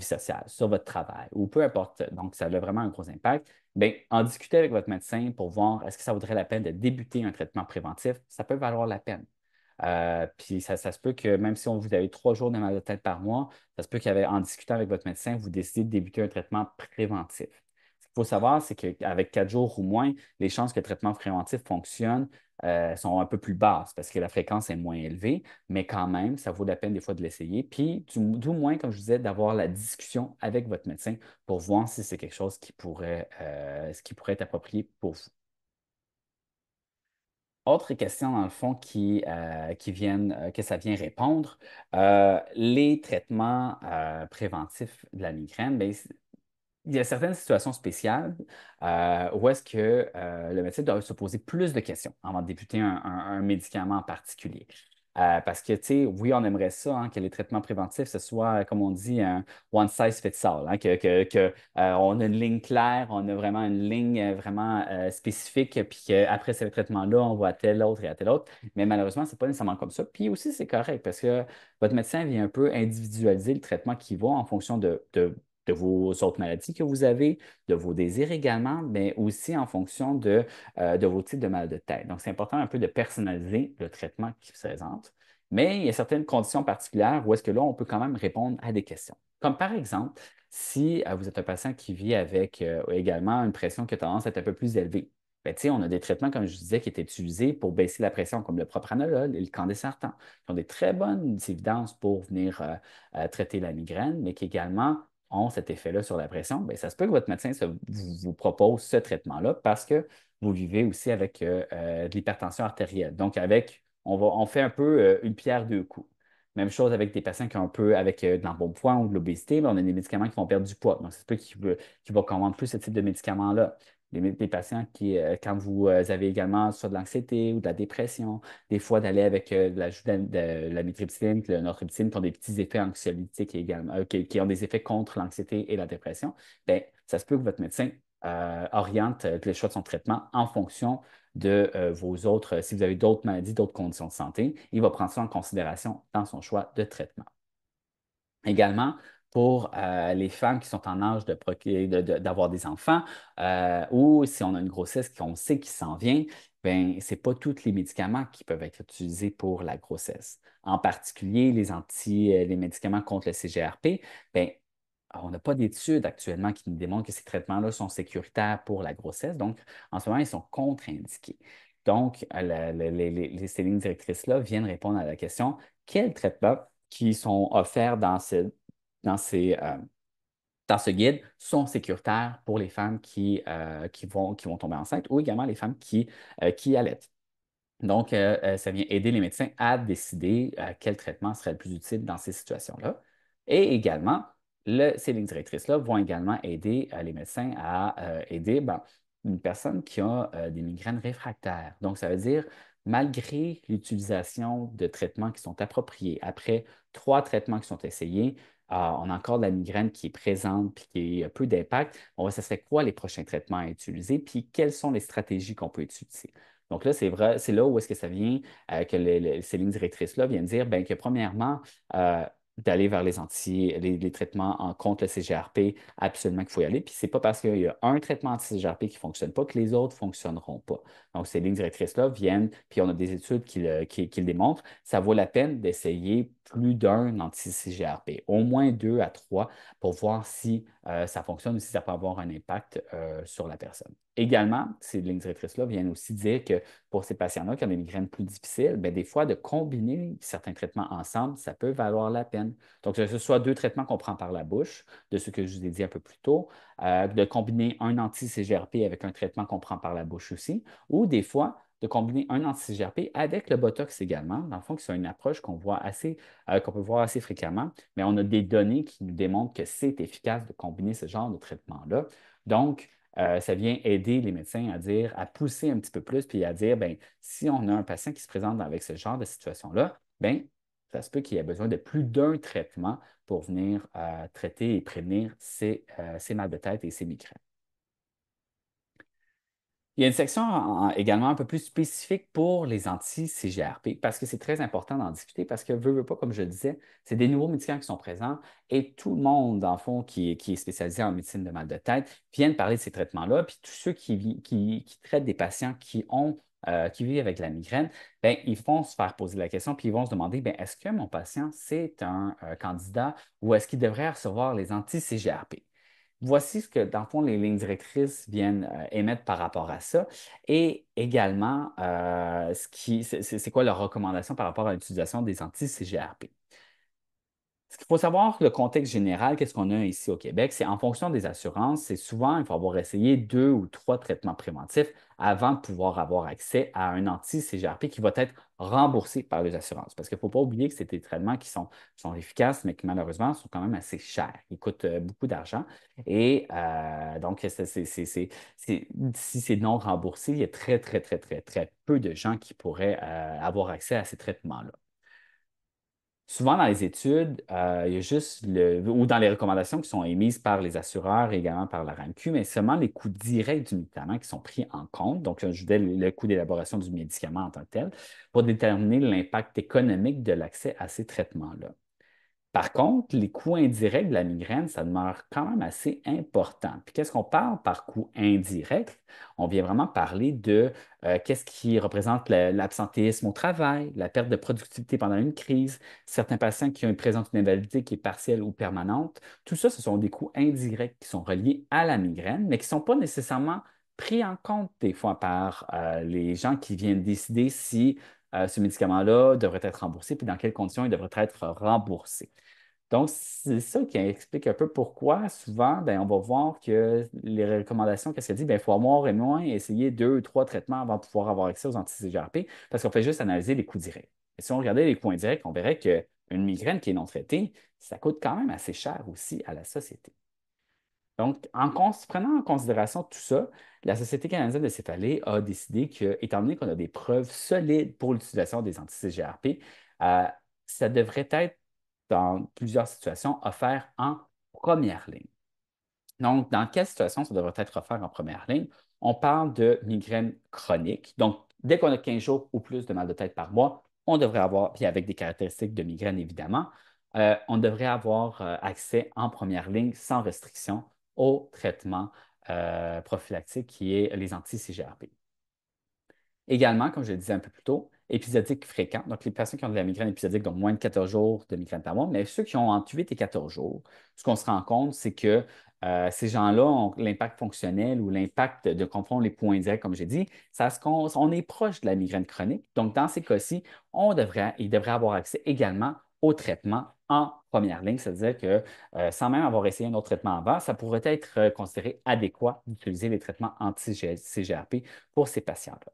sociale, sur votre travail, ou peu importe, donc ça a vraiment un gros impact, bien, en discuter avec votre médecin pour voir est-ce que ça vaudrait la peine de débuter un traitement préventif, ça peut valoir la peine. Puis ça se peut que même si vous avez 3 jours de mal de tête par mois, ça se peut qu'en discutant avec votre médecin, vous décidez de débuter un traitement préventif. Ce qu'il faut savoir, c'est qu'avec 4 jours ou moins, les chances que le traitement préventif fonctionne sont un peu plus basses parce que la fréquence est moins élevée, mais quand même, ça vaut la peine des fois de l'essayer. Puis, du moins, comme je disais, d'avoir la discussion avec votre médecin pour voir si c'est quelque chose qui pourrait être approprié pour vous. Autre question, dans le fond, que ça vient répondre, les traitements préventifs de la migraine, bien, il y a certaines situations spéciales où est-ce que le médecin doit se poser plus de questions avant de débuter un médicament en particulier. Parce que, tu sais, oui, on aimerait ça, hein, que les traitements préventifs, ce soit, comme on dit, un one size fits all, hein, on a une ligne claire, on a vraiment une ligne vraiment spécifique, puis qu'après ce traitement-là, on va à tel autre et à tel autre. Mais malheureusement, ce n'est pas nécessairement comme ça. Puis aussi, c'est correct parce que votre médecin vient un peu individualiser le traitement qui va en fonction de vos autres maladies que vous avez, de vos désirs également, mais aussi en fonction de vos types de mal de tête. Donc, c'est important un peu de personnaliser le traitement qui se présente. Mais il y a certaines conditions particulières où est-ce que là, on peut quand même répondre à des questions. Comme par exemple, si vous êtes un patient qui vit avec également une pression qui a tendance à être un peu plus élevée. Ben, tu sais, on a des traitements, comme je disais, qui étaient utilisés pour baisser la pression, comme le propranolol et le candesartan, qui ont des très bonnes évidences pour venir traiter la migraine, mais qui également ont cet effet-là sur la pression. Bien, ça se peut que votre médecin vous propose ce traitement-là parce que vous vivez aussi avec de l'hypertension artérielle. Donc, on fait un peu une pierre deux coups. Même chose avec des patients qui ont un peu avec de l'embonpoint ou de l'obésité, mais on a des médicaments qui vont perdre du poids. Donc, ça se peut qu'ils vont commander plus ce type de médicaments-là. Des patients quand vous avez également soit de l'anxiété ou de la dépression, des fois d'aller avec de l'ajout de la mitriptyline, de la nortriptyline, qui ont des petits effets anxiolytiques également, qui ont des effets contre l'anxiété et la dépression, bien, ça se peut que votre médecin oriente le choix de son traitement en fonction de vos autres, si vous avez d'autres maladies, d'autres conditions de santé, il va prendre ça en considération dans son choix de traitement. Également, pour les femmes qui sont en âge d'avoir des enfants ou si on a une grossesse qu'on sait qui s'en vient, ben, ce n'est pas tous les médicaments qui peuvent être utilisés pour la grossesse. En particulier, les médicaments contre le CGRP, ben, on n'a pas d'études actuellement qui nous démontrent que ces traitements-là sont sécuritaires pour la grossesse. Donc, en ce moment, ils sont contre-indiqués. Donc, ces lignes directrices-là viennent répondre à la question, quels traitements qui sont offerts dans ces, euh, dans ce guide sont sécuritaires pour les femmes qui vont tomber enceintes ou également les femmes qui allaitent. Donc, ça vient aider les médecins à décider quel traitement serait le plus utile dans ces situations-là. Et également, ces lignes directrices-là vont également aider les médecins à aider une personne qui a des migraines réfractaires. Donc, ça veut dire, malgré l'utilisation de traitements qui sont appropriés, après 3 traitements qui sont essayés, on a encore de la migraine qui est présente puis qui a peu d'impact. On va, ça serait quoi les prochains traitements à utiliser, puis quelles sont les stratégies qu'on peut utiliser. Donc là, c'est vrai, c'est là où est-ce que ça vient, que ces lignes directrices-là viennent dire ben, que premièrement, euh, d'aller vers les traitements contre le CGRP, absolument qu'il faut y aller. Puis c'est pas parce qu'il y a un traitement anti-CGRP qui ne fonctionne pas que les autres ne fonctionneront pas. Donc ces lignes directrices-là viennent, puis on a des études qui le démontrent, ça vaut la peine d'essayer plus d'un anti-CGRP, au moins 2 à 3, pour voir si ça fonctionne ou si ça peut avoir un impact sur la personne. Également, ces lignes directrices-là viennent aussi dire que pour ces patients-là qui ont des migraines plus difficiles, bien, des fois, de combiner certains traitements ensemble, ça peut valoir la peine. Donc, que ce soit 2 traitements qu'on prend par la bouche, de ce que je vous ai dit un peu plus tôt, de combiner un anti-CGRP avec un traitement qu'on prend par la bouche aussi, ou des fois, de combiner un anti-CGRP avec le Botox également. Dans le fond, c'est une approche qu'on peut voir assez fréquemment, mais on a des données qui nous démontrent que c'est efficace de combiner ce genre de traitement-là. Donc, ça vient aider les médecins à pousser un petit peu plus, puis à dire, ben, si on a un patient qui se présente avec ce genre de situation-là, ben, ça se peut qu'il ait besoin de plus d'un traitement pour venir traiter et prévenir ces mal de tête et ces migraines. Il y a une section également un peu plus spécifique pour les anti-CGRP parce que c'est très important d'en discuter parce que, veut pas, comme je le disais, c'est des nouveaux médicaments qui sont présents et tout le monde, dans le fond, qui est spécialisé en médecine de mal de tête, viennent parler de ces traitements-là. Puis tous ceux qui traitent des patients qui vivent avec la migraine, ben, ils vont se faire poser la question puis ils vont se demander, ben, est-ce que mon patient, c'est un candidat ou est-ce qu'il devrait recevoir les anti-CGRP? Voici ce que, dans le fond, les lignes directrices viennent émettre par rapport à ça. Et également, c'est quoi leur recommandation par rapport à l'utilisation des anti-CGRP. Ce qu'il faut savoir, le contexte général, qu'est-ce qu'on a ici au Québec, c'est en fonction des assurances, c'est souvent, il faut avoir essayé 2 ou 3 traitements préventifs avant de pouvoir avoir accès à un anti-CGRP qui va être remboursé par les assurances. Parce qu'il ne faut pas oublier que c'est des traitements qui sont efficaces, mais qui malheureusement sont quand même assez chers. Ils coûtent beaucoup d'argent. Et donc, si c'est non remboursé, il y a très, très, très, très, très peu de gens qui pourraient avoir accès à ces traitements-là. Souvent, dans les études, il y a juste ou dans les recommandations qui sont émises par les assureurs et également par la RAMQ, mais seulement les coûts directs du médicament qui sont pris en compte. Donc, je vous donne le coût d'élaboration du médicament en tant que tel pour déterminer l'impact économique de l'accès à ces traitements-là. Par contre, les coûts indirects de la migraine, ça demeure quand même assez important. Puis qu'est-ce qu'on parle par coût indirect? On vient vraiment parler de qu'est-ce qui représente l'absentéisme au travail, la perte de productivité pendant une crise, certains patients qui présentent une invalidité qui est partielle ou permanente. Tout ça, ce sont des coûts indirects qui sont reliés à la migraine, mais qui ne sont pas nécessairement pris en compte des fois par les gens qui viennent décider si ce médicament-là devrait être remboursé, puis dans quelles conditions il devrait être remboursé. Donc, c'est ça qui explique un peu pourquoi souvent, ben, on va voir que les recommandations, qu'est-ce qu'elle dit? Ben, il faut avoir au moins essayer 2 ou 3 traitements avant de pouvoir avoir accès aux anti-CGRP parce qu'on fait juste analyser les coûts directs. Et si on regardait les coûts indirects, on verrait qu'une migraine qui est non traitée, ça coûte quand même assez cher aussi à la société. Donc, prenant en considération tout ça, la Société canadienne de céphalée a décidé que, étant donné qu'on a des preuves solides pour l'utilisation des anti-CGRP, euh, ça devrait être, dans plusieurs situations, offert en première ligne. Donc, dans quelle situation ça devrait être offert en première ligne? On parle de migraine chronique. Donc, dès qu'on a 15 jours ou plus de mal de tête par mois, on devrait avoir, puis avec des caractéristiques de migraine évidemment, on devrait avoir accès en première ligne sans restriction au traitement prophylactique qui est les anti-CGRP. Également, comme je le disais un peu plus tôt, épisodique fréquent. Donc, les patients qui ont de la migraine épisodique, donc moins de 14 jours de migraine par mois, mais ceux qui ont entre 8 et 14 jours, ce qu'on se rend compte, c'est que ces gens-là ont l'impact fonctionnel ou l'impact de confondre les points directs, comme j'ai dit, on est proche de la migraine chronique. Donc, dans ces cas-ci, ils devraient avoir accès également au traitement en première ligne, c'est-à-dire que sans même avoir essayé un autre traitement avant, ça pourrait être considéré adéquat d'utiliser les traitements anti-CGRP pour ces patients-là.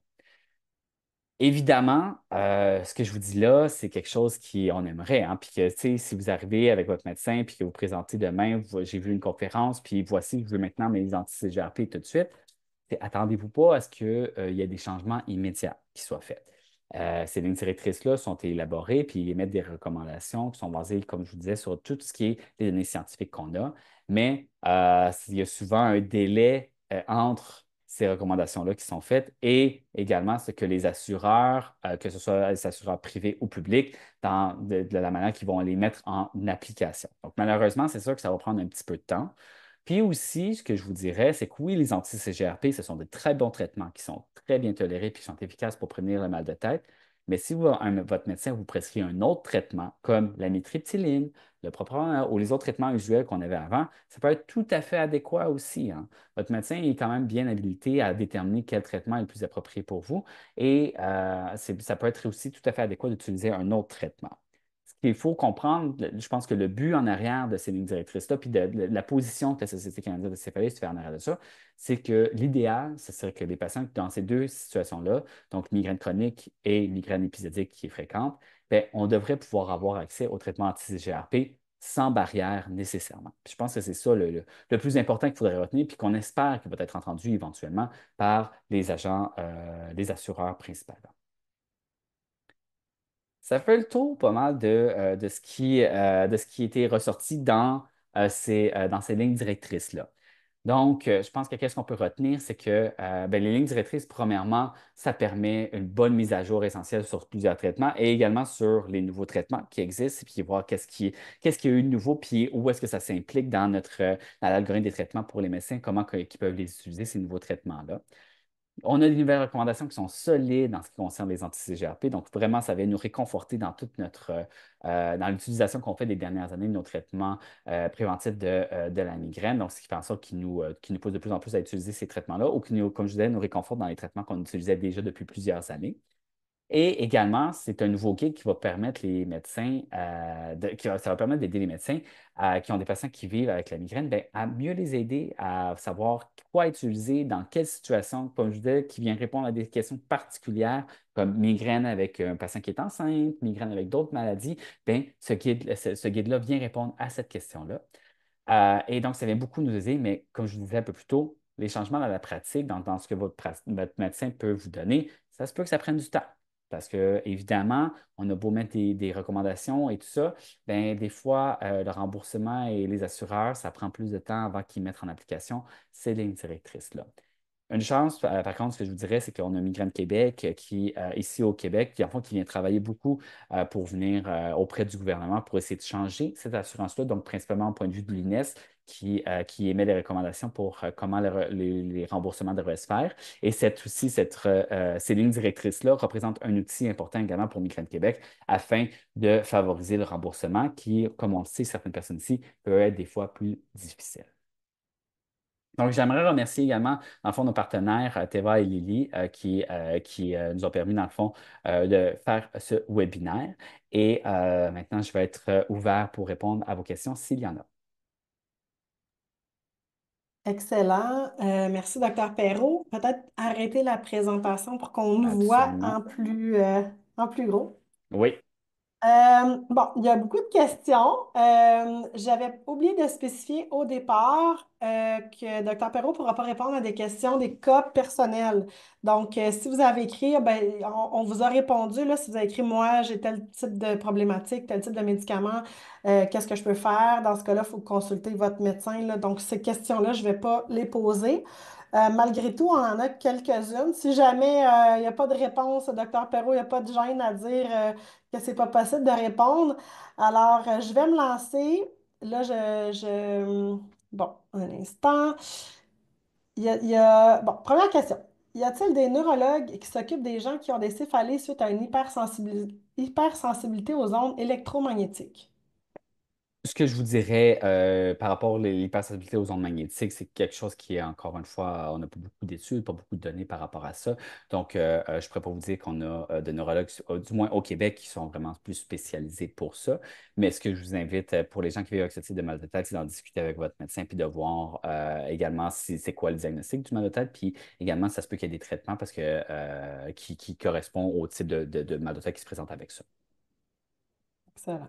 Évidemment, ce que je vous dis là, c'est quelque chose qu'on aimerait, hein, puis que, tu sais, si vous arrivez avec votre médecin, puis que vous présentez demain, j'ai vu une conférence, puis voici, je veux maintenant mes anti-CGRP tout de suite, attendez-vous pas à ce qu'il y ait des changements immédiats qui soient faits. Ces lignes directrices-là sont élaborées, puis ils émettent des recommandations qui sont basées, comme je vous disais, sur tout ce qui est les données scientifiques qu'on a, mais il y a souvent un délai entre ces recommandations-là qui sont faites et également ce que les assureurs, que ce soit les assureurs privés ou publics, de la manière qu'ils vont les mettre en application. Donc, malheureusement, c'est sûr que ça va prendre un petit peu de temps. Puis aussi, ce que je vous dirais, c'est que oui, les anti-CGRP, ce sont de très bons traitements qui sont très bien tolérés et qui sont efficaces pour prévenir le mal de tête. Mais si votre médecin vous prescrit un autre traitement, comme la mitriptyline, le propofol ou les autres traitements usuels qu'on avait avant, ça peut être tout à fait adéquat aussi, hein. Votre médecin est quand même bien habilité à déterminer quel traitement est le plus approprié pour vous et ça peut être aussi tout à fait adéquat d'utiliser un autre traitement. Ce qu'il faut comprendre, je pense que le but en arrière de ces lignes directrices-là, puis de la position que la Société canadienne de céphalée se fait en arrière de ça, c'est que l'idéal, ce serait que les patients dans ces deux situations-là, donc migraine chronique et migraine épisodique qui est fréquente, bien, on devrait pouvoir avoir accès au traitement anti-CGRP sans barrière nécessairement. Puis je pense que c'est ça le plus important qu'il faudrait retenir, puis qu'on espère qu'il va être entendu éventuellement par les agents, les assureurs principaux. Ça fait le tour pas mal de ce qui était ressorti dans ces lignes directrices-là. Donc, je pense que qu'est-ce qu'on peut retenir, c'est que ben, les lignes directrices, premièrement, ça permet une bonne mise à jour essentielle sur plusieurs traitements et également sur les nouveaux traitements qui existent, puis voir qu'est-ce qu'il y a eu de nouveau, puis où est-ce que ça s'implique dans l'algorithme des traitements pour les médecins, qu'ils peuvent les utiliser, ces nouveaux traitements-là. On a des nouvelles recommandations qui sont solides en ce qui concerne les anti-CGRP. Donc, vraiment, ça vient nous réconforter dans dans l'utilisation qu'on fait des dernières années de nos traitements préventifs de la migraine. Donc, ce qui fait en sorte qu'ils nous pousse de plus en plus à utiliser ces traitements-là ou qui nous, comme je disais, nous réconforte dans les traitements qu'on utilisait déjà depuis plusieurs années. Et également, c'est un nouveau guide qui va permettre les médecins, ça va permettre d'aider les médecins qui ont des patients qui vivent avec la migraine, ben, à mieux les aider à savoir quoi utiliser, dans quelle situation, comme je disais, qui vient répondre à des questions particulières, comme migraine avec un patient qui est enceinte, migraine avec d'autres maladies. Bien, ce guide-là vient répondre à cette question-là. Et donc, ça vient beaucoup nous aider, mais comme je vous disais un peu plus tôt, les changements dans la pratique, dans ce que votre médecin peut vous donner, ça se peut que ça prenne du temps. Parce que, évidemment, on a beau mettre des recommandations et tout ça, bien, des fois, le remboursement et les assureurs, ça prend plus de temps avant qu'ils mettent en application ces lignes directrices-là. Une chance, par contre, ce que je vous dirais, c'est qu'on a Migraine Québec ici au Québec, qui vient travailler beaucoup pour venir auprès du gouvernement pour essayer de changer cette assurance-là, donc principalement au point de vue de l'INES, qui émet des recommandations pour comment les remboursements devraient se faire. Et ces lignes directrices-là représentent un outil important également pour Migraine Québec afin de favoriser le remboursement qui, comme on le sait, certaines personnes ici, peut être des fois plus difficile. Donc, j'aimerais remercier également, dans le fond, nos partenaires, Teva et Lily, qui nous ont permis, dans le fond, de faire ce webinaire. Et maintenant, je vais être ouvert pour répondre à vos questions s'il y en a. Excellent. Merci, Docteur Perrault. Peut-être arrêter la présentation pour qu'on nous voit Absolument. en plus gros. Oui, Bon, il y a beaucoup de questions. J'avais oublié de spécifier au départ que Dr. Perrault ne pourra pas répondre à des questions, des cas personnels. Donc, si vous avez écrit, ben, on vous a répondu, là, si vous avez écrit, moi, j'ai tel type de problématique, tel type de médicament, qu'est-ce que je peux faire? Dans ce cas-là, il faut consulter votre médecin, là. Donc, ces questions-là, je ne vais pas les poser. Malgré tout, on en a quelques-unes. Si jamais il n'y a pas de réponse, Dr. Perrault, il n'y a pas de gêne à dire que c'est pas possible de répondre. Alors, je vais me lancer. Là, bon, un instant. Bon, première question. Y a-t-il des neurologues qui s'occupent des gens qui ont des céphalées suite à une hypersensibilité aux ondes électromagnétiques? Ce que je vous dirais par rapport à l'hypersensibilité aux ondes magnétiques, c'est quelque chose qui est, encore une fois, on n'a pas beaucoup d'études, pas beaucoup de données par rapport à ça. Donc, je ne pourrais pas vous dire qu'on a de neurologues, du moins au Québec, qui sont vraiment plus spécialisés pour ça. Mais ce que je vous invite, pour les gens qui vivent avec ce type de mal de tête, c'est d'en discuter avec votre médecin, puis de voir également si c'est quoi le diagnostic du mal de tête, puis également, ça se peut qu'il y ait des traitements parce que, qui correspondent au type de mal de tête qui se présente avec ça. Excellent.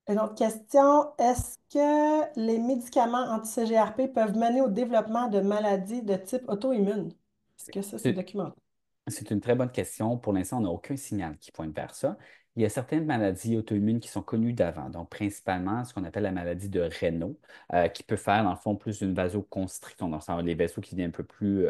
Une autre question. Est-ce que les médicaments anti-CGRP peuvent mener au développement de maladies de type auto-immune? Est-ce que ça, c'est documenté? C'est une très bonne question. Pour l'instant, on n'a aucun signal qui pointe vers ça. Il y a certaines maladies auto-immunes qui sont connues d'avant, donc principalement ce qu'on appelle la maladie de Raynaud, qui peut faire, dans le fond, plus d'une vasoconstriction, donc ça, les vaisseaux qui deviennent un peu plus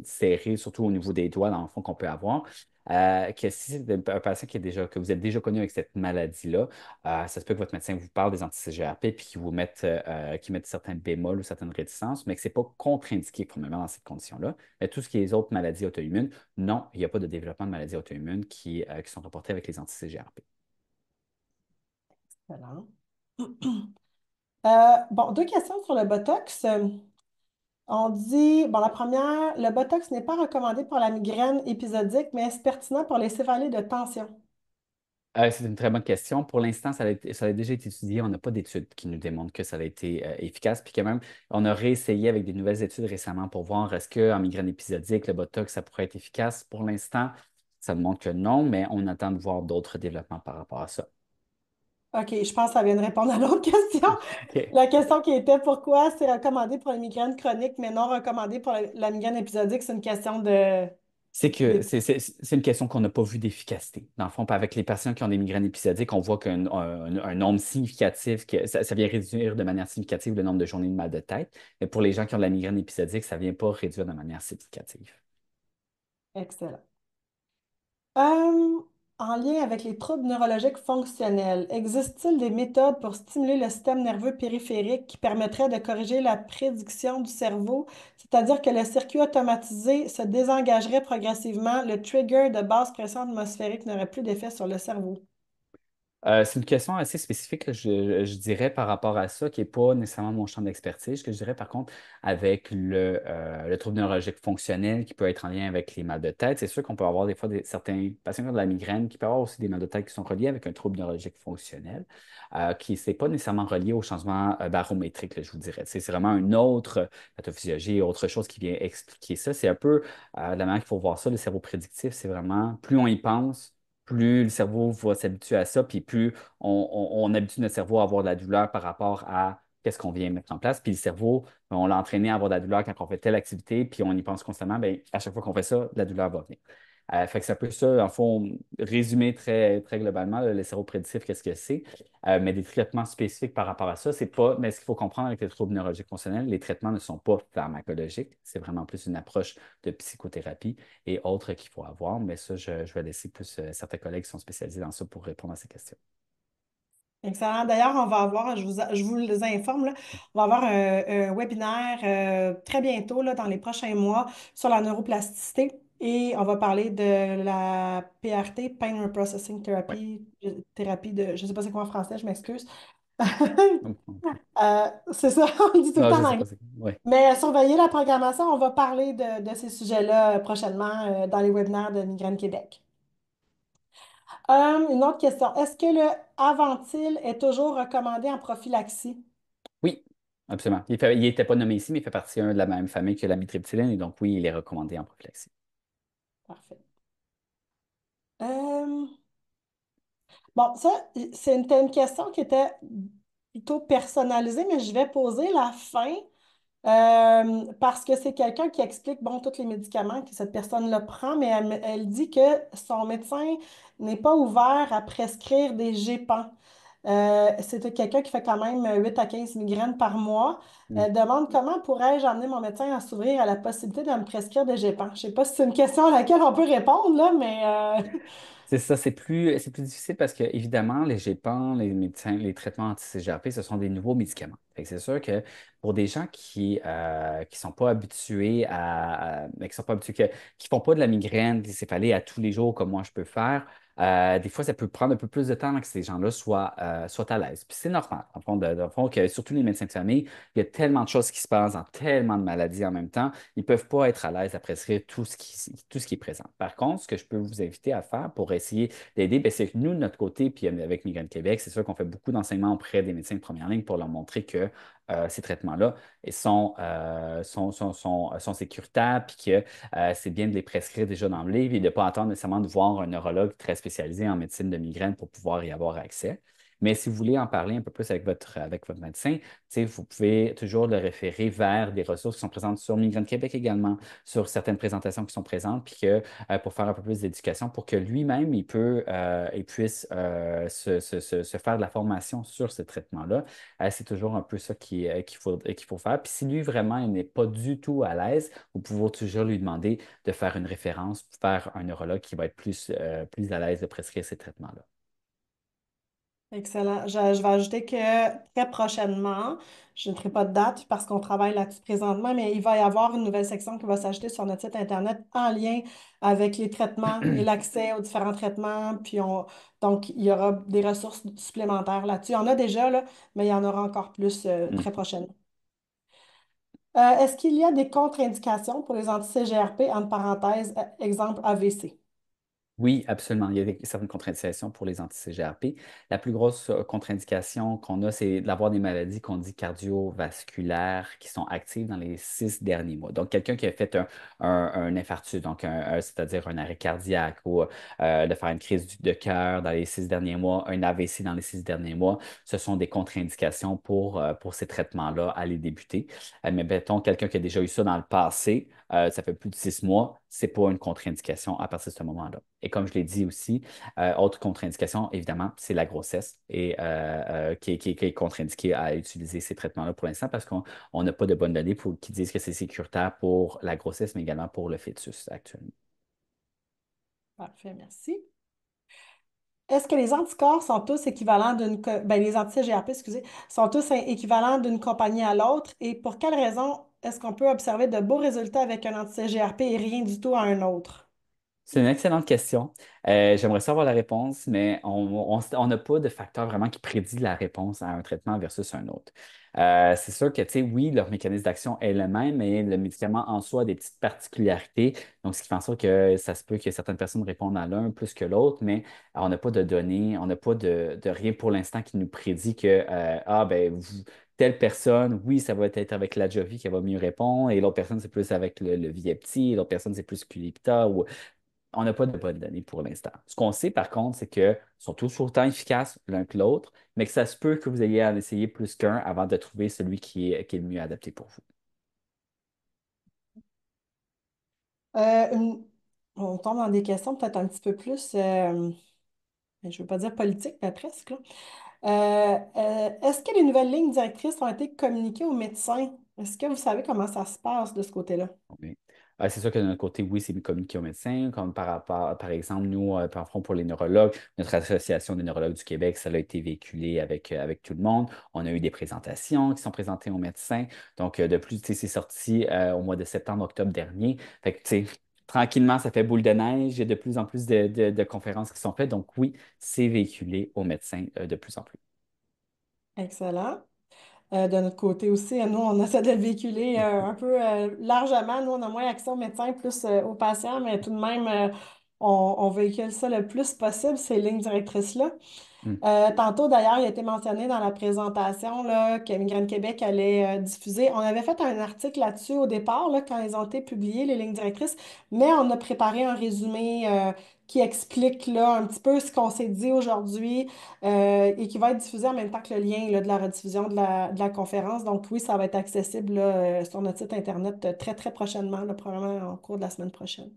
serrés, surtout au niveau des doigts, dans le fond, qu'on peut avoir. Que si c'est un patient que vous êtes déjà connu avec cette maladie-là, ça se peut que votre médecin vous parle des anti-CGRP puis qu'il mette certains bémols ou certaines réticences, mais que ce n'est pas contre-indiqué probablement dans cette condition-là. Mais tout ce qui est les autres maladies auto-immunes, non, il n'y a pas de développement de maladies auto-immunes qui sont reportées avec les anti-CGRP. Excellent. Bon, deux questions sur le Botox. On dit, bon, la première, le Botox n'est pas recommandé pour la migraine épisodique, mais est-ce pertinent pour les céphalées de tension? C'est une très bonne question. Pour l'instant, ça a déjà été étudié. On n'a pas d'études qui nous démontrent que ça a été efficace. Puis quand même, on a réessayé avec des nouvelles études récemment pour voir est-ce qu'en migraine épisodique, le Botox, ça pourrait être efficace. Pour l'instant, ça nous montre que non, mais on attend de voir d'autres développements par rapport à ça. OK, je pense que ça vient de répondre à l'autre question. OK. La question qui était pourquoi c'est recommandé pour les migraines chroniques, mais non recommandé pour la migraine épisodique, c'est une question C'est que d'étude. c'est une question qu'on n'a pas vu d'efficacité. Dans le fond, avec les patients qui ont des migraines épisodiques, on voit un nombre significatif, ça vient réduire de manière significative le nombre de journées de mal de tête. Mais pour les gens qui ont de la migraine épisodique, ça ne vient pas réduire de manière significative. Excellent. Euh, En lien avec les troubles neurologiques fonctionnels, existe-t-il des méthodes pour stimuler le système nerveux périphérique qui permettraient de corriger la prédiction du cerveau, c'est-à-dire que le circuit automatisé se désengagerait progressivement, le trigger de basse pression atmosphérique n'aurait plus d'effet sur le cerveau? C'est une question assez spécifique, là, je dirais, par rapport à ça, qui n'est pas nécessairement mon champ d'expertise. Ce que je dirais, par contre, avec le trouble neurologique fonctionnel qui peut être en lien avec les mal de tête, c'est sûr qu'on peut avoir des fois certains patients qui ont de la migraine qui peuvent avoir aussi des mal de tête qui sont reliés avec un trouble neurologique fonctionnel, qui n'est pas nécessairement relié au changement barométrique, là, je vous dirais. C'est vraiment une autre pathophysiologie, autre chose qui vient expliquer ça. C'est un peu de la manière qu'il faut voir ça, le cerveau prédictif, c'est vraiment plus on y pense, plus le cerveau va s'habituer à ça, puis plus on habitue notre cerveau à avoir de la douleur par rapport à qu'est-ce qu'on vient mettre en place. Puis le cerveau, on l'a entraîné à avoir de la douleur quand on fait telle activité, puis on y pense constamment, bien, à chaque fois qu'on fait ça, la douleur va venir. Fait que ça peut ça, en fond, résumer très, très globalement le cerveau prédictif, qu'est-ce que c'est. Mais des traitements spécifiques par rapport à ça, c'est pas. Mais ce qu'il faut comprendre avec les troubles neurologiques fonctionnels, les traitements ne sont pas pharmacologiques. C'est vraiment plus une approche de psychothérapie et autres qu'il faut avoir. Mais ça, je vais laisser plus certains collègues qui sont spécialisés dans ça pour répondre à ces questions. Excellent. D'ailleurs, on va avoir, je vous les informe, là, on va avoir un webinaire très bientôt, là, dans les prochains mois, sur la neuroplasticité. Et on va parler de la PRT, Pain Reprocessing Oui. Therapy, thérapie de, je ne sais pas c'est quoi en français, je m'excuse. C'est ça, on dit tout le Non, temps je en sais anglais. pas. Ouais. Mais surveillez la programmation, on va parler de ces sujets-là prochainement dans les webinaires de Migraine Québec. Une autre question. Est-ce que le Aventil est toujours recommandé en prophylaxie? Oui, absolument. Il n'était pas nommé ici, mais il fait partie de la même famille que la mitriptyline, et donc oui, il est recommandé en prophylaxie. Parfait. Euh, bon, ça, c'était une question qui était plutôt personnalisée, mais je vais poser la fin parce que c'est quelqu'un qui explique, bon, tous les médicaments que cette personne-là prend, mais elle dit que son médecin n'est pas ouvert à prescrire des GEPAN. C'est quelqu'un qui fait quand même 8 à 15 migraines par mois. Mm. Elle demande comment pourrais-je amener mon médecin à s'ouvrir à la possibilité de me prescrire des GEPAN. Je ne sais pas si c'est une question à laquelle on peut répondre, là, mais C'est ça, c'est plus difficile parce que, évidemment, les GEPAN, les médecins, les traitements anti-CGRP, ce sont des nouveaux médicaments. Fait que c'est sûr que pour des gens qui sont pas habitués qui sont pas habitués, qui font pas de la migraine, des céphalées à tous les jours comme moi je peux faire, des fois, ça peut prendre un peu plus de temps avant que ces gens-là soient à l'aise. Puis c'est normal, dans le fond, que surtout les médecins de famille, il y a tellement de choses qui se passent dans tellement de maladies en même temps, ils ne peuvent pas être à l'aise à prescrire tout ce qui est présent. Par contre, ce que je peux vous inviter à faire pour essayer d'aider, ben, c'est que nous, de notre côté, puis avec Migraine Québec, c'est sûr qu'on fait beaucoup d'enseignements auprès des médecins de première ligne pour leur montrer que ces traitements-là sont sécuritaires, puis que c'est bien de les prescrire déjà d'emblée, et de ne pas attendre nécessairement de voir un neurologue très spécialisé en médecine de migraine pour pouvoir y avoir accès. Mais si vous voulez en parler un peu plus avec votre médecin, vous pouvez toujours le référer vers des ressources qui sont présentes sur Migraine Québec également, sur certaines présentations qui sont présentes, puis pour faire un peu plus d'éducation, pour que lui-même, il puisse se faire de la formation sur ce traitement-là. C'est toujours un peu ça qu'il faut faire. Puis si lui, vraiment, il n'est pas du tout à l'aise, vous pouvez toujours lui demander de faire une référence vers un neurologue qui va être plus à l'aise de prescrire ces traitements-là. excellent. Je vais ajouter que très prochainement, je ne ferai pas de date parce qu'on travaille là-dessus présentement, mais il va y avoir une nouvelle section qui va s'ajouter sur notre site Internet en lien avec les traitements et l'accès aux différents traitements. Donc, il y aura des ressources supplémentaires là-dessus. Il y en a déjà, là, mais il y en aura encore plus Mm. très prochainement. Est-ce qu'il y a des contre-indications pour les anti-CGRP, entre parenthèses, exemple AVC? Oui, absolument. Il y a certaines contre-indications pour les anti-CGRP. La plus grosse contre-indication qu'on a, c'est d'avoir des maladies qu'on dit cardiovasculaires qui sont actives dans les 6 derniers mois. Donc, quelqu'un qui a fait un infarctus, donc c'est-à-dire un arrêt cardiaque ou de faire une crise de cœur dans les 6 derniers mois, un AVC dans les 6 derniers mois, ce sont des contre-indications pour ces traitements-là à les débuter. Mais mettons, quelqu'un qui a déjà eu ça dans le passé, ça fait plus de 6 mois, c'est pas une contre-indication à partir de ce moment-là. Et comme je l'ai dit aussi, autre contre-indication, évidemment, c'est la grossesse et qui est contre-indiquée à utiliser ces traitements-là pour l'instant parce qu'on n'a pas de bonnes données qui disent que c'est sécuritaire pour la grossesse, mais également pour le fœtus actuellement. Parfait, merci. Est-ce que les anticorps sont tous équivalents les anti-CGRP, excusez, sont tous équivalents d'une compagnie à l'autre? Et pour quelle raison est-ce qu'on peut observer de beaux résultats avec un anti-CGRP et rien du tout à un autre? C'est une excellente question. J'aimerais savoir la réponse, mais on n'a pas de facteur vraiment qui prédit la réponse à un traitement versus un autre. C'est sûr que, tu sais, oui, leur mécanisme d'action est le même, mais le médicament en soi a des petites particularités. Donc, ce qui fait en sorte que ça se peut que certaines personnes répondent à l'un plus que l'autre, mais on n'a pas de données, on n'a pas de rien pour l'instant qui nous prédit que, ben, telle personne, oui, ça va être avec la Jovi qui va mieux répondre, et l'autre personne, c'est plus avec le Vyepti, et l'autre personne, c'est plus Qulipta, ou on n'a pas de bonnes données pour l'instant. Ce qu'on sait par contre, c'est qu'ils sont tous autant efficaces l'un que l'autre, mais que ça se peut que vous ayez à en essayer plus qu'un avant de trouver celui qui est le mieux adapté pour vous. Euh, une- on tombe dans des questions peut-être un petit peu plus, je ne veux pas dire politique, mais presque, là. Est-ce que les nouvelles lignes directrices ont été communiquées aux médecins? Est-ce que vous savez comment ça se passe de ce côté-là? Oui. C'est sûr que de notre côté, oui, c'est communiqué aux médecins, comme par rapport, par exemple, nous, par exemple, pour les neurologues, notre Association des neurologues du Québec, ça a été véhiculé avec tout le monde. On a eu des présentations qui sont présentées aux médecins. Donc, de plus, tu sais, c'est sorti au mois de septembre, octobre dernier. Fait que, tu sais, tranquillement, ça fait boule de neige. Il y a de plus en plus de conférences qui sont faites. Donc, oui, c'est véhiculé aux médecins de plus en plus. Excellent. De notre côté aussi, nous, on essaie de le véhiculer un peu largement. Nous, on a moins accès aux médecins, plus aux patients, mais tout de même, on véhicule ça le plus possible, ces lignes directrices-là. Hmm. Tantôt, d'ailleurs, il a été mentionné dans la présentation là, que Migraine Québec allait diffuser. On avait fait un article là-dessus au départ, là, quand ils ont été publiés, les lignes directrices, mais on a préparé un résumé qui explique là, un petit peu ce qu'on s'est dit aujourd'hui et qui va être diffusé en même temps que le lien là, de la rediffusion de la conférence. Donc oui, ça va être accessible là, sur notre site Internet très, très prochainement, là, probablement en cours de la semaine prochaine.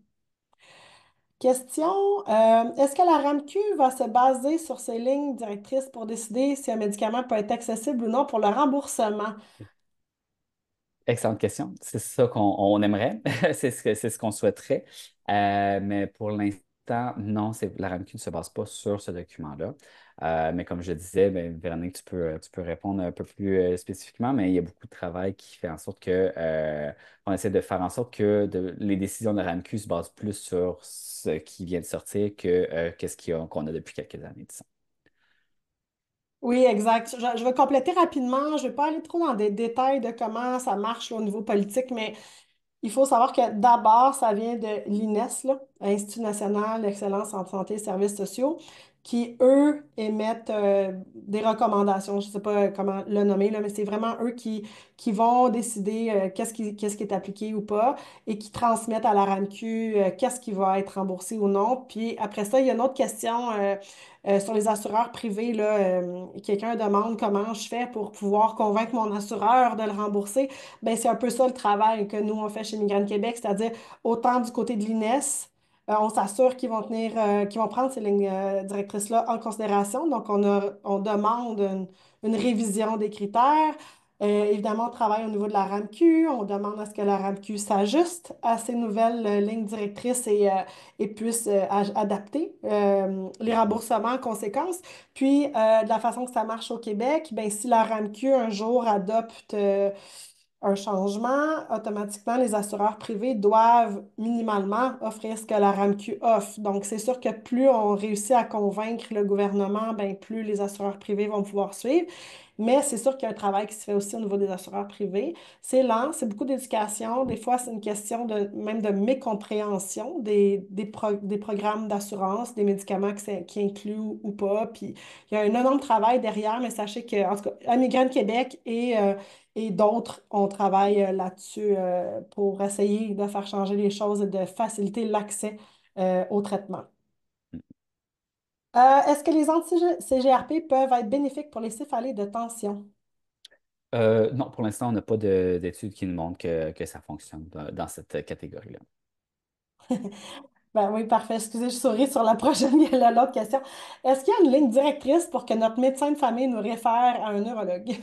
Question, est-ce que la RAMQ va se baser sur ces lignes directrices pour décider si un médicament peut être accessible ou non pour le remboursement? Excellente question. C'est ça qu'on aimerait. C'est ce qu'on souhaiterait. Mais pour l'instant, non, la RAMQ ne se base pas sur ce document-là. Mais comme je disais, ben, Véronique, tu peux répondre un peu plus spécifiquement, mais il y a beaucoup de travail qui fait en sorte on essaie de faire en sorte que les décisions de la RAMQ se basent plus sur ce qui vient de sortir que qu'est-ce qu'on a depuis quelques années, disons. Oui, exact. Je vais compléter rapidement. Je ne vais pas aller trop dans des détails de comment ça marche là, au niveau politique, mais il faut savoir que d'abord, ça vient de l'INES, là, Institut national d'excellence en santé et services sociaux, qui, eux, émettent des recommandations. Je ne sais pas comment le nommer, là, mais c'est vraiment eux qui vont décider qu'est-ce qui est appliqué ou pas et qui transmettent à la RAMQ qu'est-ce qui va être remboursé ou non. Puis après ça, il y a une autre question sur les assureurs privés. Là, quelqu'un demande comment je fais pour pouvoir convaincre mon assureur de le rembourser. Ben, c'est un peu ça le travail que nous, on fait chez Migraine Québec, c'est-à-dire autant du côté de l'INES, on s'assure qu'ils vont prendre ces lignes directrices-là en considération. Donc, on demande une révision des critères. Évidemment, on travaille au niveau de la RAMQ. On demande à ce que la RAMQ s'ajuste à ces nouvelles lignes directrices et puisse adapter les remboursements en conséquence. Puis, de la façon que ça marche au Québec, ben, si la RAMQ un jour adopte un changement, automatiquement, les assureurs privés doivent minimalement offrir ce que la RAMQ offre. Donc, c'est sûr que plus on réussit à convaincre le gouvernement, ben, plus les assureurs privés vont pouvoir suivre. Mais c'est sûr qu'il y a un travail qui se fait aussi au niveau des assureurs privés. C'est lent, c'est beaucoup d'éducation. Des fois, c'est une question même de mécompréhension des programmes d'assurance, des médicaments qui incluent ou pas. Puis, il y a un énorme travail derrière, mais sachez que, en tout cas, à Migraine Québec et d'autres, on travaille là-dessus pour essayer de faire changer les choses et de faciliter l'accès au traitement. Est-ce que les anti-CGRP peuvent être bénéfiques pour les céphalées de tension? Non, pour l'instant, on n'a pas d'études qui nous montrent que ça fonctionne dans cette catégorie-là. Ben oui, parfait. Excusez, je souris sur la prochaine, l'autre question. Est-ce qu'il y a une ligne directrice pour que notre médecin de famille nous réfère à un neurologue?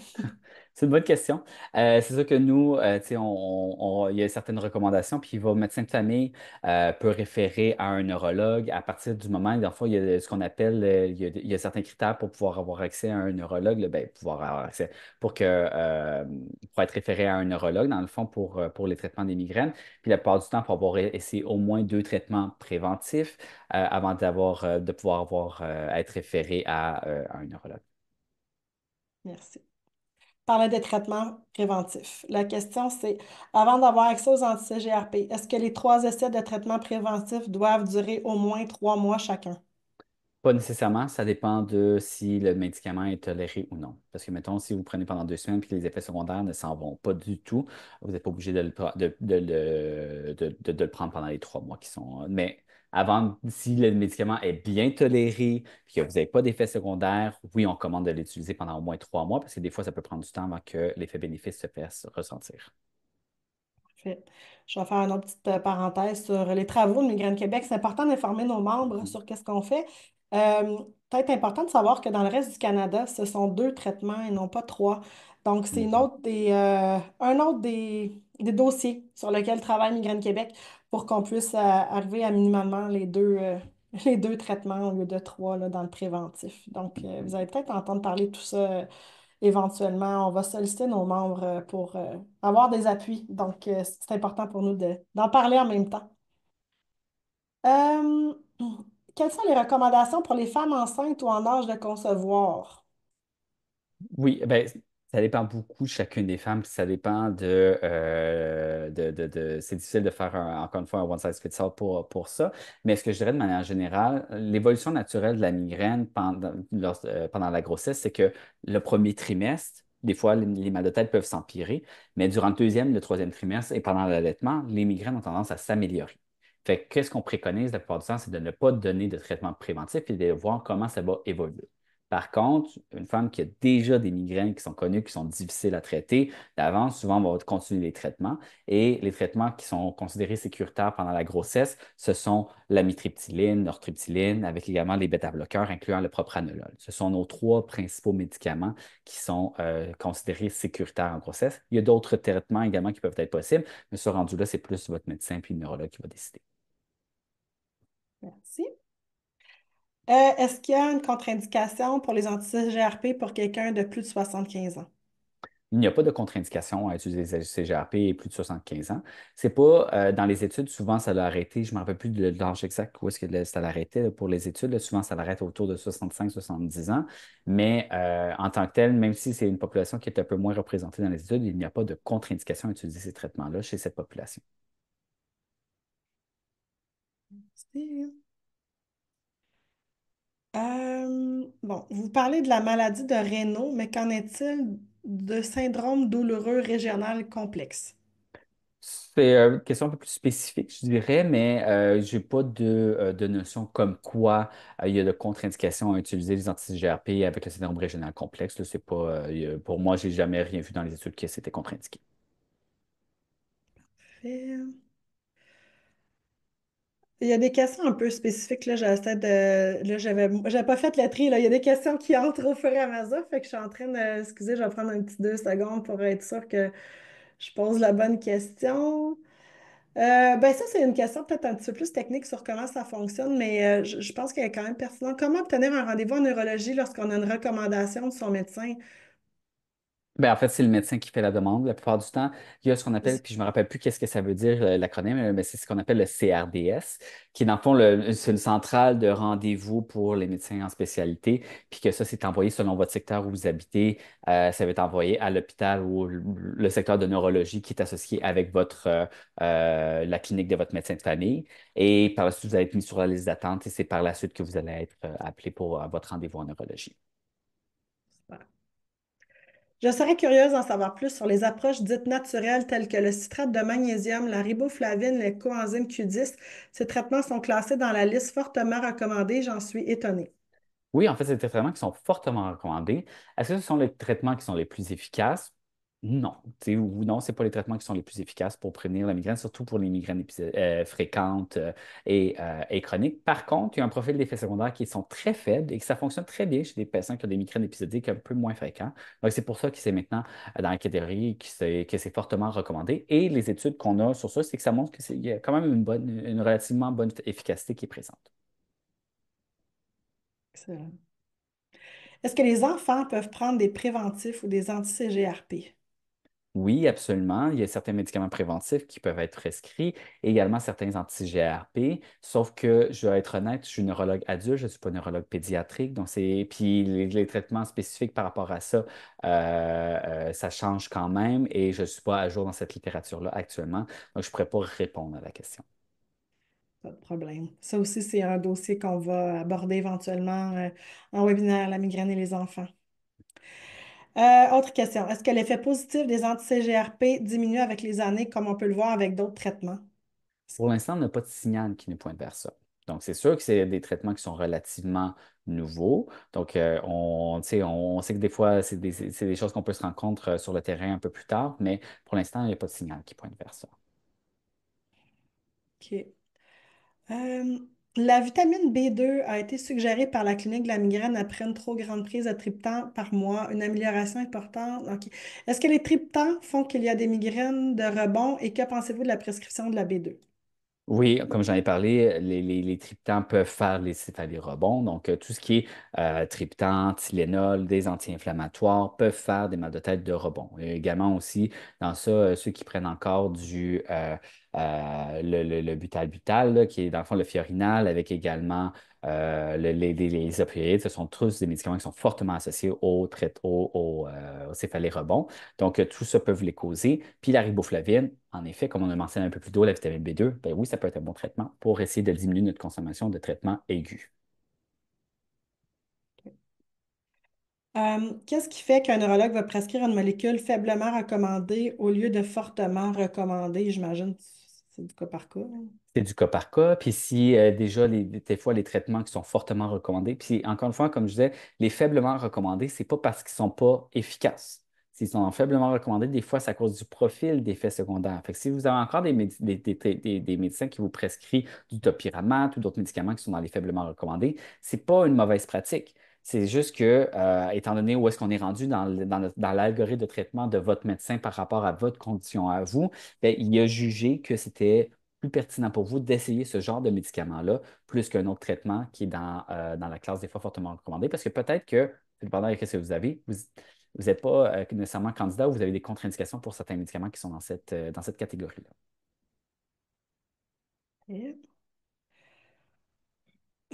C'est une bonne question. C'est sûr que nous, tu sais, il y a certaines recommandations, puis le médecin de famille peut référer à un neurologue à partir du moment, dans le fond, il y a ce qu'on appelle, il y a certains critères pour pouvoir avoir accès à un neurologue, là, ben, pouvoir avoir accès, pour être référé à un neurologue, dans le fond, pour les traitements des migraines. Puis la plupart du temps, pour avoir essayé au moins 2 traitements préventifs avant de pouvoir être référé à un neurologue. Merci. Parler des traitements préventifs. La question, c'est, avant d'avoir accès aux anti-CGRP, est-ce que les 3 essais de traitement préventif doivent durer au moins 3 mois chacun? Pas nécessairement, ça dépend de si le médicament est toléré ou non. Parce que, mettons, si vous prenez pendant 2 semaines et que les effets secondaires ne s'en vont pas du tout, vous n'êtes pas obligé de le prendre pendant les 3 mois qui sont. Mais avant, si le médicament est bien toléré et que vous n'avez pas d'effets secondaires, oui, on commande de l'utiliser pendant au moins 3 mois parce que des fois, ça peut prendre du temps avant que l'effet bénéfice se fasse ressentir. Fait. Je vais faire une autre petite parenthèse sur les travaux de Migraine Québec. C'est important d'informer nos membres Mhm. sur qu'est-ce qu'on fait. Peut-être important de savoir que dans le reste du Canada, ce sont 2 traitements et non pas 3. Donc, c'est Mhm. un autre des dossiers sur lesquels travaille Migraine Québec pour qu'on puisse arriver à minimalement les deux traitements au lieu de 3 là, dans le préventif. Donc, vous Mhm. allez peut-être entendre parler de tout ça éventuellement. On va solliciter nos membres pour avoir des appuis. Donc, c'est important pour nous d'en parler en même temps. Euh, Quelles sont les recommandations pour les femmes enceintes ou en âge de concevoir? Oui, ben, Ça dépend beaucoup de chacune des femmes, puis ça dépend c'est difficile de faire, encore une fois, un one size fits all pour ça. Mais ce que je dirais de manière générale, l'évolution naturelle de la migraine pendant la grossesse, c'est que le premier trimestre, des fois, les mal de tête peuvent s'empirer, mais durant le deuxième, le troisième trimestre et pendant l'allaitement, les migraines ont tendance à s'améliorer. Fait que qu'est-ce qu'on préconise la plupart du temps, c'est de ne pas donner de traitement préventif et de voir comment ça va évoluer. Par contre, une femme qui a déjà des migraines qui sont connues, qui sont difficiles à traiter, d'avance, souvent, on va continuer les traitements. Et les traitements qui sont considérés sécuritaires pendant la grossesse, ce sont l'amitriptyline, nortriptyline, avec également les bêta-bloqueurs, incluant le propranolol. Ce sont nos trois principaux médicaments qui sont considérés sécuritaires en grossesse. Il y a d'autres traitements également qui peuvent être possibles, mais ce rendu-là, c'est plus votre médecin puis le neurologue qui va décider. Merci. Est-ce qu'il y a une contre-indication pour les anti-CGRP pour quelqu'un de plus de 75 ans? Il n'y a pas de contre-indication à utiliser les CGRP et plus de 75 ans. C'est pas dans les études, souvent ça l'a arrêté. Je ne me rappelle plus de l'âge exact où est-ce que ça l'arrêtait pour les études. Là. Souvent, ça l'arrête autour de 65-70 ans. Mais en tant que tel, même si c'est une population qui est un peu moins représentée dans les études, il n'y a pas de contre-indication à utiliser ces traitements-là chez cette population. Merci. Bon, vous parlez de la maladie de Raynaud, mais qu'en est-il de syndrome douloureux régional complexe? C'est une question un peu plus spécifique, je dirais, mais je n'ai pas de notion comme quoi il y a de contre-indications à utiliser les anti-CGRP avec le syndrome régional complexe. Là, c'est pas, pour moi, j'ai jamais rien vu dans les études que c'était contre-indiqué. Fait- Il y a des questions un peu spécifiques, là, j'essaie de... Là, j'avais pas fait le tri, là. Il y a des questions qui entrent au fur et à mesure, fait que je suis en train de... Excusez, je vais prendre un petit 2 secondes pour être sûre que je pose la bonne question. Ben ça, c'est une question peut-être un petit peu plus technique sur comment ça fonctionne, mais je pense qu'elle est quand même pertinente. Comment obtenir un rendez-vous en neurologie lorsqu'on a une recommandation de son médecin? Ben, en fait, c'est le médecin qui fait la demande. La plupart du temps, il y a ce qu'on appelle, puis je ne me rappelle plus qu'est-ce que ça veut dire, l'acronyme, mais c'est ce qu'on appelle le CRDS, qui est dans le fond, c'est une centrale de rendez-vous pour les médecins en spécialité, puis que ça, c'est envoyé selon votre secteur où vous habitez. Ça va être envoyé à l'hôpital ou le secteur de neurologie qui est associé avec la clinique de votre médecin de famille. Et par la suite, vous allez être mis sur la liste d'attente et c'est par la suite que vous allez être appelé pour votre rendez-vous en neurologie. Je serais curieuse d'en savoir plus sur les approches dites naturelles telles que le citrate de magnésium, la riboflavine, les coenzymes Q10. Ces traitements sont classés dans la liste fortement recommandée. J'en suis étonnée. Oui, en fait, c'est des traitements qui sont fortement recommandés. Est-ce que ce sont les traitements qui sont les plus efficaces? Non. Tu sais, ou non, ce pas les traitements qui sont les plus efficaces pour prévenir la migraine, surtout pour les migraines fréquentes et chroniques. Par contre, il y a un profil d'effets secondaires qui sont très faibles et que ça fonctionne très bien chez des patients qui ont des migraines épisodiques un peu moins fréquents. Donc, c'est pour ça que c'est maintenant dans la catégorie que c'est fortement recommandé. Et les études qu'on a sur ça, c'est que ça montre qu'il y a quand même une relativement bonne efficacité qui est présente. Excellent. Est-ce que les enfants peuvent prendre des préventifs ou des anti-CGRP? Oui, absolument. Il y a certains médicaments préventifs qui peuvent être prescrits, et également certains anti-GRP. Sauf que, je dois être honnête, je suis neurologue adulte, je ne suis pas neurologue pédiatrique. Donc, puis les traitements spécifiques par rapport à ça, ça change quand même et je ne suis pas à jour dans cette littérature-là actuellement. Donc, je ne pourrais pas répondre à la question. Pas de problème. Ça aussi, c'est un dossier qu'on va aborder éventuellement en webinaire, la migraine et les enfants. Autre question. Est-ce que l'effet positif des anti-CGRP diminue avec les années, comme on peut le voir avec d'autres traitements? Pour l'instant, on n'a pas de signal qui nous pointe vers ça. Donc, c'est sûr que c'est des traitements qui sont relativement nouveaux. Donc, tu sais, on sait que des fois, c'est des choses qu'on peut se rendre compte sur le terrain un peu plus tard, mais pour l'instant, il n'y a pas de signal qui pointe vers ça. OK. Euh, la vitamine B2 a été suggérée par la clinique de la migraine après une trop grande prise de triptan par mois, une amélioration importante. OK. Est-ce que les triptans font qu'il y a des migraines de rebond et que pensez-vous de la prescription de la B2? Oui, comme j'en ai parlé, les triptans peuvent faire les céphalées-rebonds. Donc, tout ce qui est triptan, Tylenol, des anti-inflammatoires peuvent faire des mal de tête de rebond. Et également aussi, dans ça, ceux qui prennent encore le butal-butal, là, qui est dans le fond le Fiorinal, avec également les opioïdes. Ce sont tous des médicaments qui sont fortement associés aux céphalées rebonds. Donc, tout ça peut les causer. Puis la riboflavine, en effet, comme on a mentionné un peu plus tôt, la vitamine B2, ben oui, ça peut être un bon traitement pour essayer de diminuer notre consommation de traitements aigus. Qu'est-ce qui fait qu'un neurologue va prescrire une molécule faiblement recommandée au lieu de fortement recommandée? J'imagine que c'est du cas par cas, hein. C'est du cas par cas. Puis si déjà, des fois, les traitements qui sont fortement recommandés, puis encore une fois, comme je disais, les faiblement recommandés, c'est pas parce qu'ils sont pas efficaces. S'ils sont faiblement recommandés, des fois, c'est à cause du profil d'effets secondaires. Fait que si vous avez encore des médecins qui vous prescrivent du topiramate ou d'autres médicaments qui sont dans les faiblement recommandés, c'est pas une mauvaise pratique. C'est juste que, étant donné où est-ce qu'on est rendu dans l'algorithme de traitement de votre médecin par rapport à votre condition à vous, ben, il a jugé que c'était plus pertinent pour vous d'essayer ce genre de médicament-là plus qu'un autre traitement qui est dans la classe des fois fortement recommandé. Parce que peut-être que, dépendant de ce que vous avez, vous n'êtes pas nécessairement candidat ou vous avez des contre-indications pour certains médicaments qui sont dans cette catégorie-là. Et-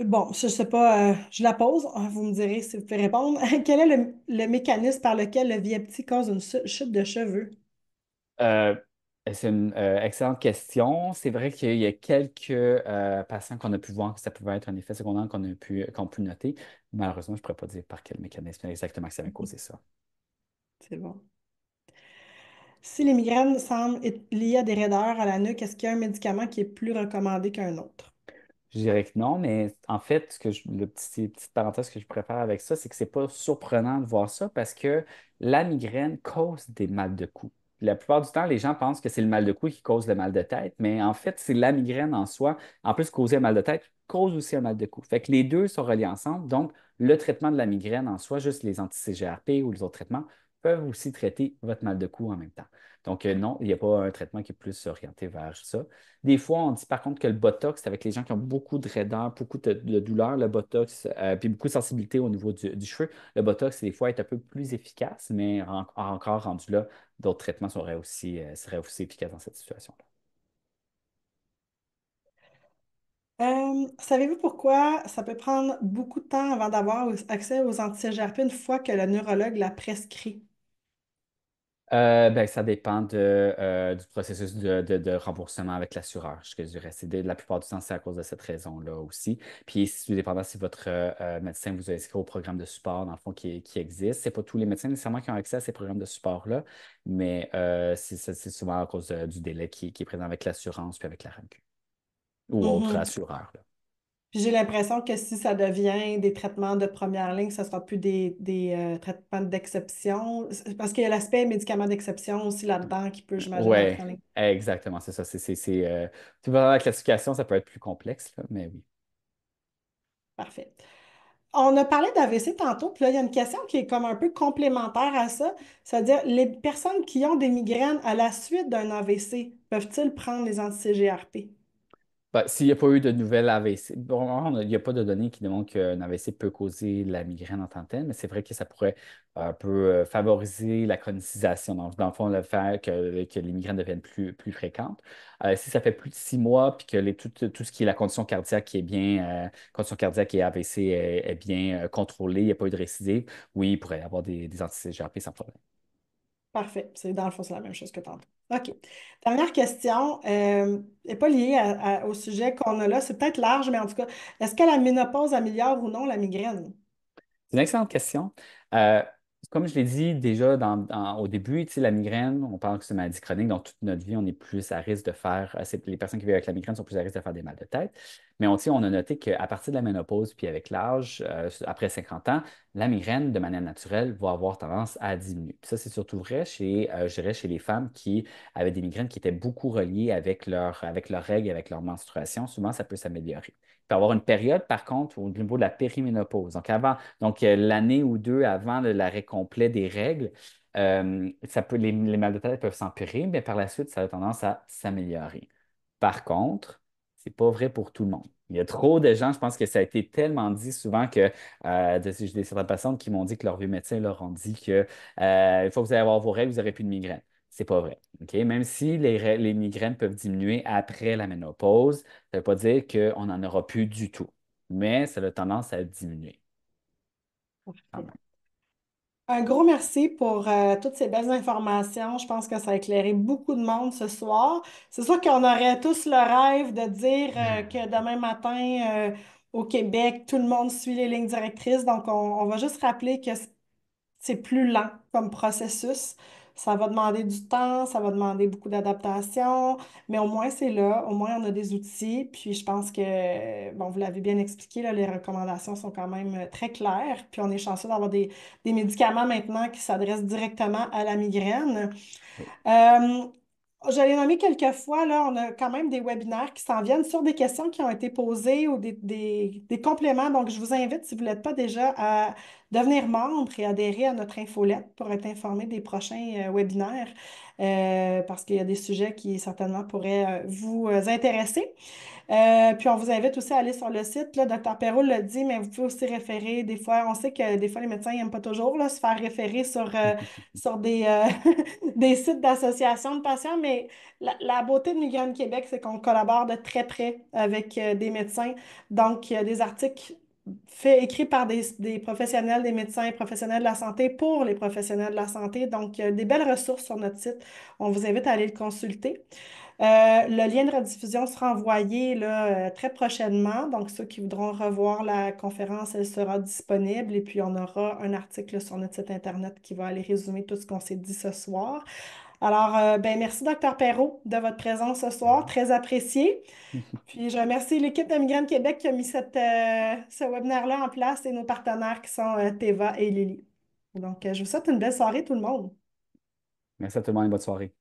Bon, je ne sais pas, je la pose, vous me direz si vous pouvez répondre. Quel est le mécanisme par lequel le Vyepti cause une chute de cheveux? Euh, c'est une excellente question. C'est vrai qu'il y a quelques patients qu'on a pu voir que ça pouvait être un effet secondaire qu'on a pu noter. Malheureusement, je ne pourrais pas dire par quel mécanisme exactement que ça avait causé ça. C'est bon. Si les migraines semblent être liées à des raideurs à la nuque, est-ce qu'il y a un médicament qui est plus recommandé qu'un autre? Je dirais que non, mais en fait, petite parenthèse que je préfère avec ça, c'est que c'est pas surprenant de voir ça parce que la migraine cause des mal de cou. La plupart du temps, les gens pensent que c'est le mal de cou qui cause le mal de tête, mais en fait, c'est la migraine en soi, en plus de causer un mal de tête, cause aussi un mal de cou. Fait que les deux sont reliés ensemble. Donc, le traitement de la migraine en soi, juste les anti-CGRP ou les autres traitements, peuvent aussi traiter votre mal de cou en même temps. Donc, non, il n'y a pas un traitement qui est plus orienté vers ça. Des fois, on dit par contre que le Botox, c'est avec les gens qui ont beaucoup de raideur, beaucoup de douleur, le Botox, puis beaucoup de sensibilité au niveau du cheveu, le Botox, des fois, est un peu plus efficace, mais encore rendu là, d'autres traitements seraient aussi efficaces dans cette situation-là. Savez-vous pourquoi ça peut prendre beaucoup de temps avant d'avoir accès aux anti-CGRP une fois que le neurologue l'a prescrit? Ben, ça dépend du processus de remboursement avec l'assureur, je dirais. La plupart du temps, c'est à cause de cette raison-là aussi. Puis, tout dépendant si votre médecin vous a inscrit au programme de support, dans le fond, qui existe. Ce n'est pas tous les médecins nécessairement qui ont accès à ces programmes de support-là, mais c'est souvent à cause du délai qui est présent avec l'assurance puis avec la RAMQ ou autre Mhm. assureur, là. Puis j'ai l'impression que si ça devient des traitements de première ligne, ce ne sera plus des traitements d'exception. Parce qu'il y a l'aspect médicament d'exception aussi là-dedans qui peut, j'imagine, Oui, entrer en ligne. exactement, c'est ça. Tout dépendant de la classification, ça peut être plus complexe, là, mais oui. Parfait. On a parlé d'AVC tantôt, puis là, il y a une question qui est comme un peu complémentaire à ça. C'est-à-dire, les personnes qui ont des migraines à la suite d'un AVC, peuvent-ils prendre les anti-CGRP? Ben, s'il n'y a pas eu de nouvelles AVC, bon, il n'y a pas de données qui démontrent qu'un AVC peut causer la migraine en tant que telle, mais c'est vrai que ça pourrait un peu favoriser la chronicisation. Donc, dans le fond, le fait que les migraines deviennent plus fréquentes. Si ça fait plus de 6 mois, puis que tout ce qui est la condition cardiaque qui est bien, condition cardiaque et AVC est bien contrôlée, il n'y a pas eu de récidive, oui, il pourrait y avoir des anti-CGRP sans problème. Parfait. Dans le fond, c'est la même chose que tantôt. OK. Dernière question, n'est pas liée au sujet qu'on a là. C'est peut-être large, mais en tout cas, est-ce que la ménopause améliore ou non la migraine? C'est une excellente question. Euh, Comme je l'ai dit déjà au début, tu sais, la migraine, on parle que c'est une maladie chronique, donc toute notre vie, on est plus à risque de faire, les personnes qui vivent avec la migraine sont plus à risque de faire des mal de tête. Mais on a noté qu'à partir de la ménopause, puis avec l'âge, après 50 ans, la migraine, de manière naturelle, va avoir tendance à diminuer. Puis ça, c'est surtout vrai je dirais, chez les femmes qui avaient des migraines qui étaient beaucoup reliées avec leurs règles, avec leur menstruation. Souvent, ça peut s'améliorer. Il peut y avoir une période, par contre, au niveau de la périménopause. Donc, l'année ou deux avant l'arrêt complet des règles, les mal de tête peuvent s'empirer, mais par la suite, ça a tendance à s'améliorer. Par contre, c'est pas vrai pour tout le monde. Il y a trop de gens, je pense que ça a été tellement dit souvent que j'ai des certaines patientes qui m'ont dit que leur vieux médecin leur ont dit que une fois que vous allez avoir vos règles, vous n'aurez plus de migraine. C'est pas vrai. OK? Même si les migraines peuvent diminuer après la ménopause, ça ne veut pas dire qu'on n'en aura plus du tout. Mais ça a tendance à diminuer quand même. Un gros merci pour toutes ces belles informations. Je pense que ça a éclairé beaucoup de monde ce soir. C'est sûr qu'on aurait tous le rêve de dire que demain matin, au Québec, tout le monde suit les lignes directrices. Donc, on va juste rappeler que c'est plus lent comme processus. Ça va demander du temps, ça va demander beaucoup d'adaptation, mais au moins c'est là, au moins on a des outils. Puis je pense que, bon, vous l'avez bien expliqué, là, les recommandations sont quand même très claires. Puis on est chanceux d'avoir des médicaments maintenant qui s'adressent directement à la migraine. Oui. Euh, J'allais nommer quelques fois, là, on a quand même des webinaires qui s'en viennent sur des questions qui ont été posées ou des compléments. Donc, je vous invite, si vous ne l'êtes pas déjà, à devenir membre et adhérer à notre infolette pour être informé des prochains webinaires, parce qu'il y a des sujets qui certainement pourraient vous intéresser. Puis on vous invite aussi à aller sur le site. Là, Dr Perrault l'a dit, mais vous pouvez aussi référer des fois. On sait que des fois, les médecins n'aiment pas toujours là, se faire référer sur des sites d'associations de patients, mais la beauté de Migraine Québec, c'est qu'on collabore de très près avec des médecins. Donc, il y a des articles écrits par des professionnels, des médecins et professionnels de la santé pour les professionnels de la santé. Donc, il y a des belles ressources sur notre site. On vous invite à aller le consulter. Le lien de rediffusion sera envoyé là, très prochainement. Donc, ceux qui voudront revoir la conférence, elle sera disponible. Et puis, on aura un article sur notre site Internet qui va aller résumer tout ce qu'on s'est dit ce soir. Alors, ben, merci, Dr Perrault, de votre présence ce soir. Très apprécié. Puis, je remercie l'équipe de Migraine Québec qui a mis ce webinaire-là en place et nos partenaires qui sont Teva et Lily. Donc, je vous souhaite une belle soirée, tout le monde. Merci à tout le monde et bonne soirée.